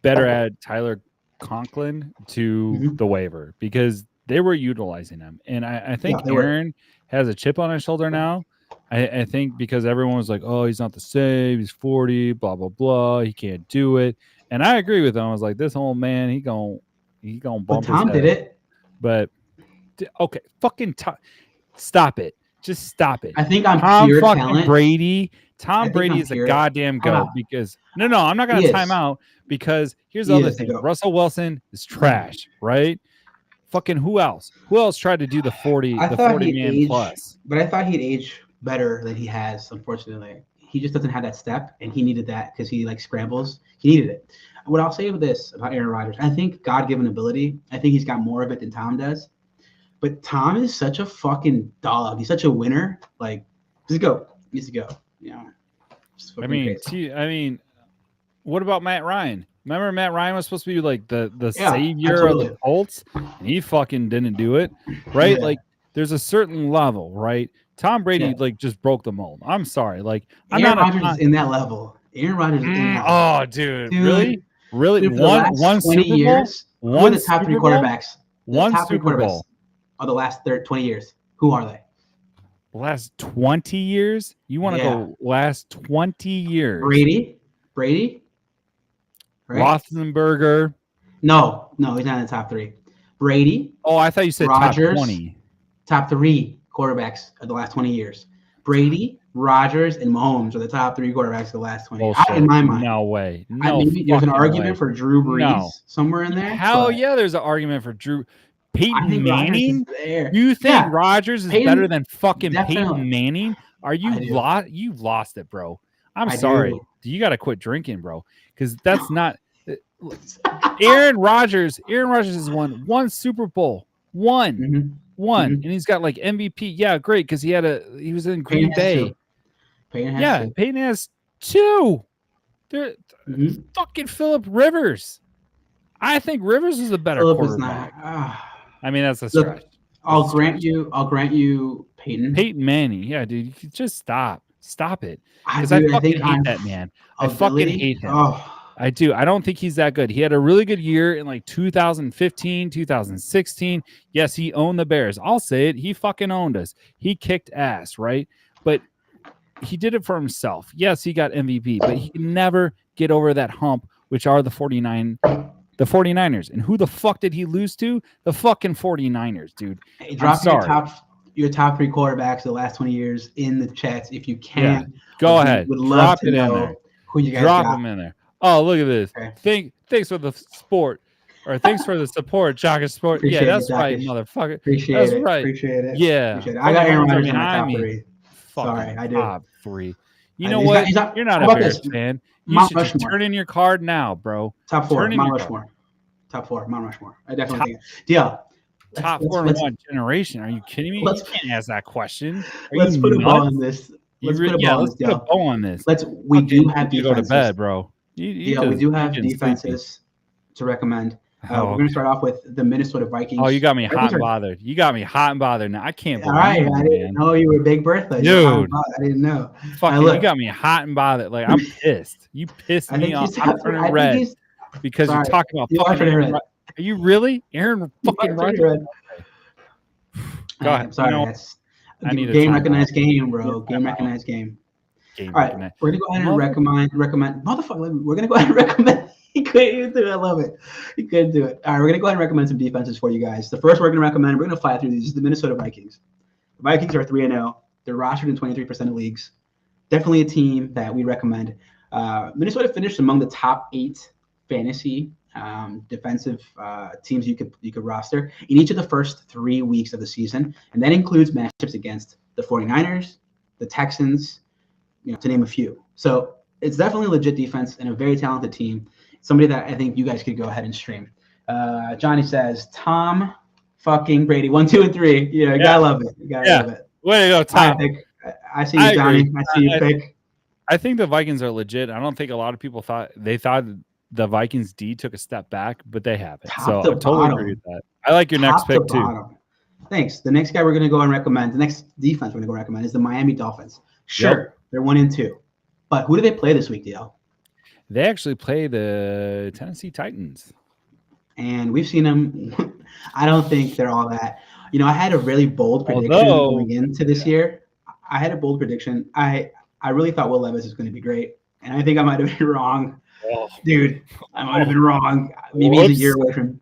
better add Tyler Conklin to the waiver because they were utilizing him. And I think Aaron has a chip on his shoulder now. I think because everyone was like, oh, he's not the same. He's 40, blah, blah, blah. He can't do it. And I agree with him. I was like, this old man, he gonna bump Tom his head. did it. But okay, stop it. Just stop it. I think I'm pure talent. Brady. Tom Brady is a goddamn goat because I'm not going to time out because here's the other thing. Russell Wilson is trash, right? Fucking who else? Who else tried to do the 40 man plus? But I thought he'd age better than he has, unfortunately. He just doesn't have that step, and he needed that because he scrambles. He needed it. What I'll say this about Aaron Rodgers, I think God-given ability. I think he's got more of it than Tom does. But Tom is such a fucking dog. He's such a winner. Just go. He needs to go. I mean, what about Matt Ryan? Remember Matt Ryan was supposed to be like the savior of the Colts, and he fucking didn't do it, right? Yeah. There's a certain level, right? Tom Brady just broke the mold. I'm sorry. Aaron Rodgers is in that level. Aaron Rodgers is in that level. Oh, dude. Really? Dude, one Super Bowl? Years, who are the top 3 quarterbacks? One Super Bowl. Of the last 20 years. Who are they? Last 20 years? You want to go last 20 years? Brady? Right? Roethlisberger? No, he's not in the top 3. Brady. Oh, I thought you said Rodgers, top 20. Top 3 quarterbacks of the last 20 years. Brady, Rodgers, and Mahomes are the top 3 quarterbacks of the last 20 years. In my mind. No way. There's an argument for Drew Brees somewhere in there. Hell yeah, there's an argument for Drew. Peyton Manning? You think Rodgers is better than fucking Peyton Manning? Are you lost? You've lost it, bro. I'm sorry. You got to quit drinking, bro, because that's not. Aaron Rodgers has won 1 Super Bowl, one, and he's got MVP. Yeah, great, because he was in Green Bay. Peyton has 2. They're fucking Phillip Rivers. I think Rivers is a better quarterback. I mean, that's a stretch. I'll grant you Peyton. Peyton Manning. Yeah, dude. You could just stop. Stop it. Because I fucking hate that man. I fucking hate him. I do. I don't think he's that good. He had a really good year in 2015, 2016. Yes, he owned the Bears. I'll say it. He fucking owned us. He kicked ass, right? But he did it for himself. Yes, he got MVP, but he can never get over that hump, which are the 49ers. And who the fuck did he lose to? The fucking 49ers, dude. Hey, drop your top 3 quarterbacks of the last 20 years in the chats if you can. Yeah. Go ahead. Would love to know in there. Who you guys drop got. them in there. Oh, look at this. Okay. Thanks for the sport. Or thanks for the support, Jockers Sport. Appreciate yeah, that's it, right, Jockers. motherfucker. Appreciate That's it. right. Appreciate it. Yeah. Appreciate it. I got Aaron Rodgers in my top 3. Fucking Sorry, I do. top 3. You know what? You're not a Bears fan. You Mount should just Rushmore. turn in your card now, bro. Top 4. Turn in Mount your Rushmore. card. Top 4. Mount Rushmore. I definitely think. DL. Top 4 in one generation. Are you kidding me? You can't ask that question. Let's put a bow on this. Let's put a bow on this. We do have defenses. Go to bed, bro. We do have defenses to recommend. We're going to start off with the Minnesota Vikings. Oh, you got me hot and bothered. You got me hot and bothered now. I can't believe it, I didn't know you were Big Bertha. Dude. I didn't know. Fucking, you got me hot and bothered. Like, I'm pissed. You pissed me off. I'm turning red because you're talking about fucking Aaron. Are you really? Aaron fucking Rodgers? Go ahead. Sorry. I need game recognized game, bro. Game recognized game. All right. We're going to go ahead and recommend. Motherfucker, we're going to go ahead and recommend. He couldn't do it. I love it. He couldn't do it. All right, we're going to go ahead and recommend some defenses for you guys. The first we're going to recommend, we're going to fly through these, is the Minnesota Vikings. The Vikings are 3-0. They're rostered in 23% of leagues. Definitely a team that we recommend. Minnesota finished among the top 8 fantasy defensive teams you could roster in each of the first 3 weeks of the season. And that includes matchups against the 49ers, the Texans, to name a few. So it's definitely a legit defense and a very talented team. Somebody that I think you guys could go ahead and stream. Johnny says, Tom fucking Brady, 1, 2, and 3. You gotta love it. You gotta love it. Way to go, Tom. I see you, Johnny. I see you pick. I think the Vikings are legit. I don't think a lot of people thought the Vikings D took a step back, but they haven't. So I totally agree with that. I like your next pick too. Thanks. The next guy we're gonna go and recommend, the next defense we're gonna go recommend is the Miami Dolphins. Sure, they're 1-2. But who do they play this week, DL? They actually play the Tennessee Titans. And we've seen them. I don't think they're all that. I had a really bold prediction going into this year. I had a bold prediction. I really thought Will Levis was going to be great. And I think I might have been wrong. Oh. Dude, I might have been wrong. Maybe he's a year away from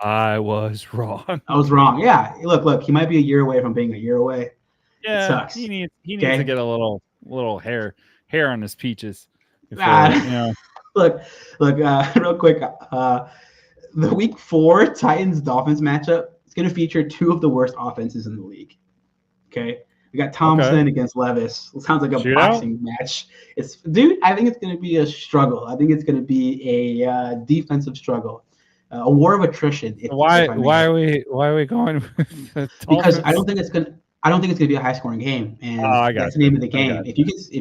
I was wrong. I was wrong. Yeah. Look, he might be a year away from being a year away. Yeah. It sucks. He needs to get a little hair on his peaches. Look, real quick. The week 4 Titans-Dolphins matchup is going to feature 2 of the worst offenses in the league. Okay, we got Thompson against Levis. It sounds like a boxing match. I think it's going to be a struggle. I think it's going to be a defensive struggle, a war of attrition. Why are we going? Because I don't think it's going to be a high scoring game, and that's the name of the game. If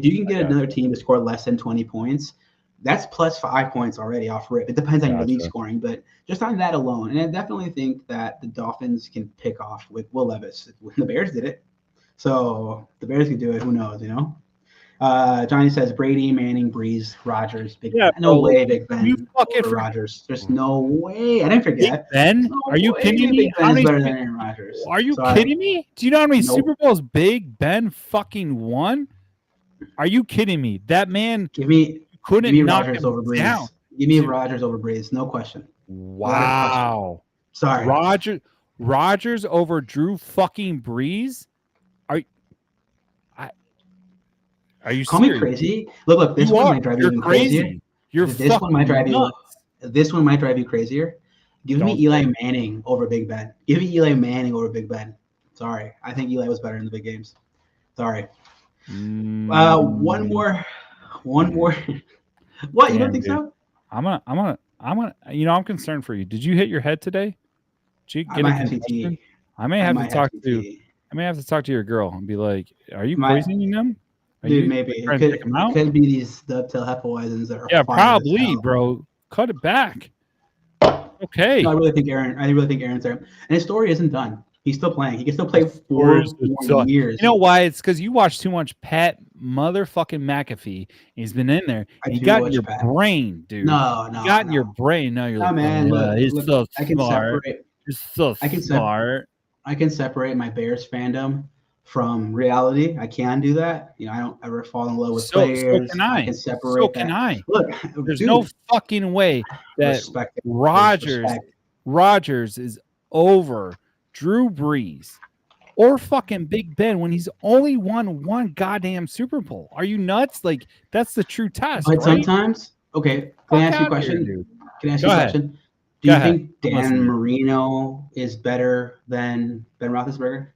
you can get another team to score less than 20 points, that's plus 5 points already off rip. It depends on your league scoring, but just on that alone, and I definitely think that the Dolphins can pick off with Will Levis. The Bears did it, so the Bears can do it. Who knows? Johnny says Brady, Manning, Breeze, Rodgers, Big Ben. No way, Big Ben over Rodgers. There's no way. I didn't forget. Big Ben? Are you kidding me? Big Ben is better than Aaron Rodgers. Are you kidding me? Do you know how many Super Bowls Big Ben fucking won? Are you kidding me? That man couldn't knock Rodgers him over Breeze. down. Give me Rodgers over Breeze. No question. Wow. Sorry. Rodgers over Drew fucking Breeze? Are you Call serious? Me crazy? Look, this one might drive you even crazier. This one might drive you crazier. Give me Eli Manning over Big Ben. Give me Eli Manning over Big Ben. Sorry. I think Eli was better in the big games. Sorry. One more. What? You don't think so? I'm gonna. I'm concerned for you. Did you hit your head today? I might have CTE. I may have to talk to your girl and be like, "Are you poisoning them?" Dude, maybe it could be these dovetail Hefeweizens that are probably, bro. Cut it back. Okay. No, I really think Aaron's there, and his story isn't done. He's still playing. He can still play 4 more years. You know why? It's because you watch too much Pat motherfucking McAfee. He's been in there. You got in your brain, dude. No. You got in your brain. No, you're he's so smart. He's so smart. I can separate my Bears fandom from reality. I can do that. I don't ever fall in love with players. So can I. can separate so can that. I. Look, there's no fucking way that Rodgers is over Drew Brees or fucking Big Ben when he's only won 1 goddamn Super Bowl. Are you nuts? Like, that's the true test. But sometimes, okay, can I ask you a question? Can I ask you a question? Do you think Dan Marino is better than Ben Roethlisberger?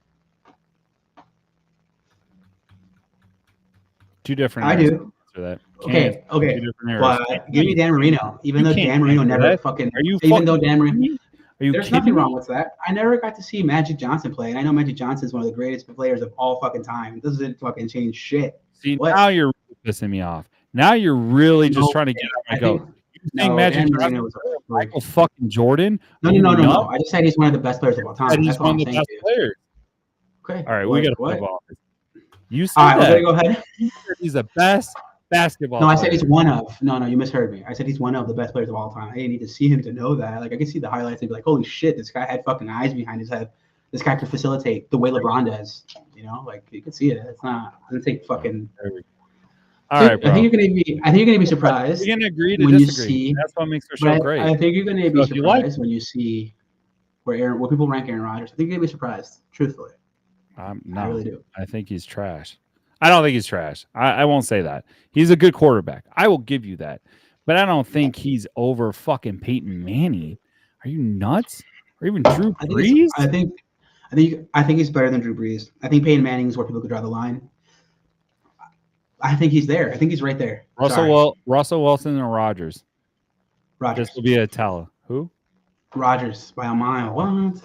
Two different. I do. That. Okay. But give me Dan Marino. Even though Dan Marino never fucking. Even though Dan Marino. There's nothing wrong with that. I never got to see Magic Johnson play, and I know Magic Johnson is one of the greatest players of all fucking time. It doesn't fucking change shit. See, now you're pissing me off. Now you're really just trying to get out my goat. You think Magic Johnson was Michael fucking Jordan? No. I just said he's one of the best players of all time. He's one of the best players. Okay. All right, we got to move on. You said all right, we're gonna go ahead. He's the best basketball. No, I said he's one of. No, you misheard me. I said he's one of the best players of all time. I didn't need to see him to know that. Like I could see the highlights and be like, holy shit, this guy had fucking eyes behind his head. This guy could facilitate the way LeBron does. You know, like you can see it. It's not. It doesn't take fucking. All right, bro. I think you're gonna be surprised. You're gonna agree to when disagree. You see, that's what makes the show great. I think you're gonna be surprised when you see where people rank Aaron Rodgers. I think you're gonna be surprised, truthfully. No, I really do. I think he's trash. I don't think he's trash. I won't say that. He's a good quarterback. I will give you that. But I don't think he's over fucking Peyton Manning. Are you nuts? Or even Drew Brees? I think he's better than Drew Brees. I think Peyton Manning is where people could draw the line. I think he's there. I think he's right there. Russell Wilson and Rodgers. Rodgers. This will be a tally. Who? Rodgers by a mile. What? Okay.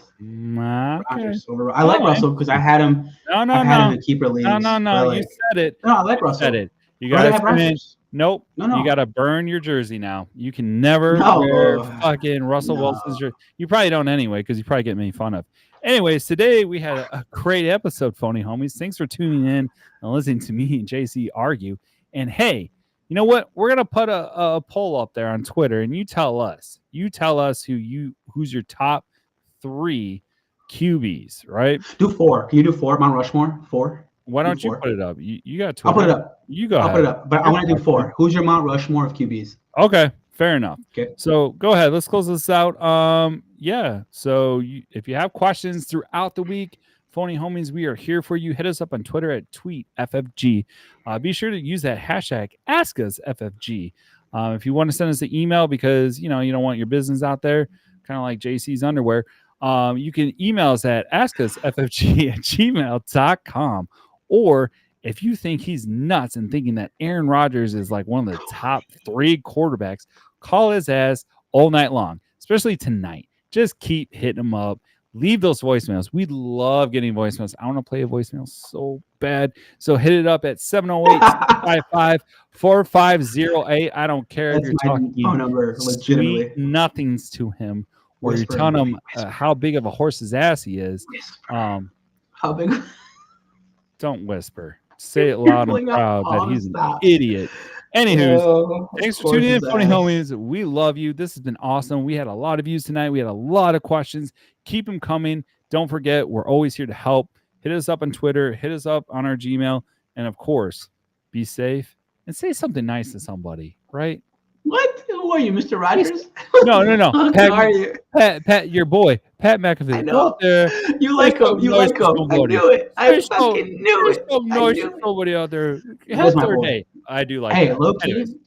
Rodgers over. I like Russell because I had him. No. Him in keeper leagues. No. Like, you said it. No, I like Russell. You said it. You got to come in. Nope. No. You got to burn your jersey now. You can never wear fucking Russell Wilson's jersey. You probably don't anyway because you probably get made fun of. Anyways, today we had a great episode, Phony Homies. Thanks for tuning in and listening to me and JC argue. And hey, you know what? We're gonna put a poll up there on Twitter, and you tell us who's your top 3 QBs, right? Do 4. Can you do 4? Mount Rushmore? 4? Why don't you put it up? You got Twitter. I'll put it up. You go ahead. I'll put it up. But I want to do 4. Who's your Mount Rushmore of QBs? Okay, fair enough. Okay. So go ahead. Let's close this out. Yeah. So if you have questions throughout the week, Phony Homies, we are here for you. Hit us up on Twitter at tweetffg. Be sure to use that hashtag AskUsFFG. If you want to send us an email because you don't want your business out there, kind of like JC's underwear, you can email us at askusffg@gmail.com. Or if you think he's nuts and thinking that Aaron Rodgers is like one of the top 3 quarterbacks, call his ass all night long, especially tonight. Just keep hitting him up. Leave those voicemails. We love getting voicemails. I want to play a voicemail so bad. So hit it up at 708-655-4508. I don't care if you're talking phone number, legitimately. Nothings to him, or you're telling him how big of a horse's ass he is. How big? Don't whisper. Say it loud and proud that he's an idiot. Anywho, thanks for tuning in, Phony Homies. We love you. This has been awesome. We had a lot of views tonight. We had a lot of questions. Keep them coming. Don't forget, we're always here to help. Hit us up on Twitter. Hit us up on our Gmail. And, of course, be safe and say something nice to somebody, right? What? Who are you, Mr. Rogers? No. Who are you? Pat, your boy, Pat McAfee. I know. You like him. You like him. I knew it. I fucking knew it. Somebody out there. How's their day? I do like that.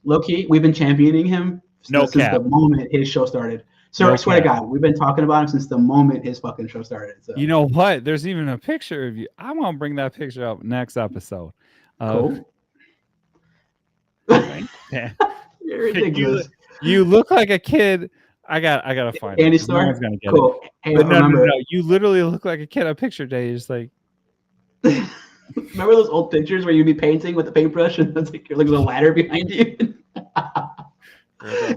Low key, we've been championing him since the moment his show started. So I swear to God, we've been talking about him since the moment his fucking show started. So. You know what? There's even a picture of you. I want to bring that picture up next episode. Cool. You're ridiculous. You look like a kid. I gotta find Andy it. Store? No one's gonna get cool. it. Hey, but no. You literally look like a kid on picture day. You're just like. Remember those old pictures where you'd be painting with a paintbrush and it's like there's a ladder behind you?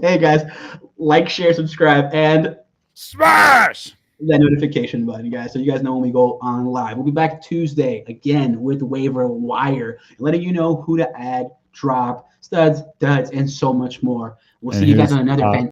Hey guys, like, share, subscribe, and smash that notification button, guys, so you guys know when we go on live. We'll be back Tuesday again with Waiver Wire, letting you know who to add, drop, studs, duds, and so much more. We'll see you guys on another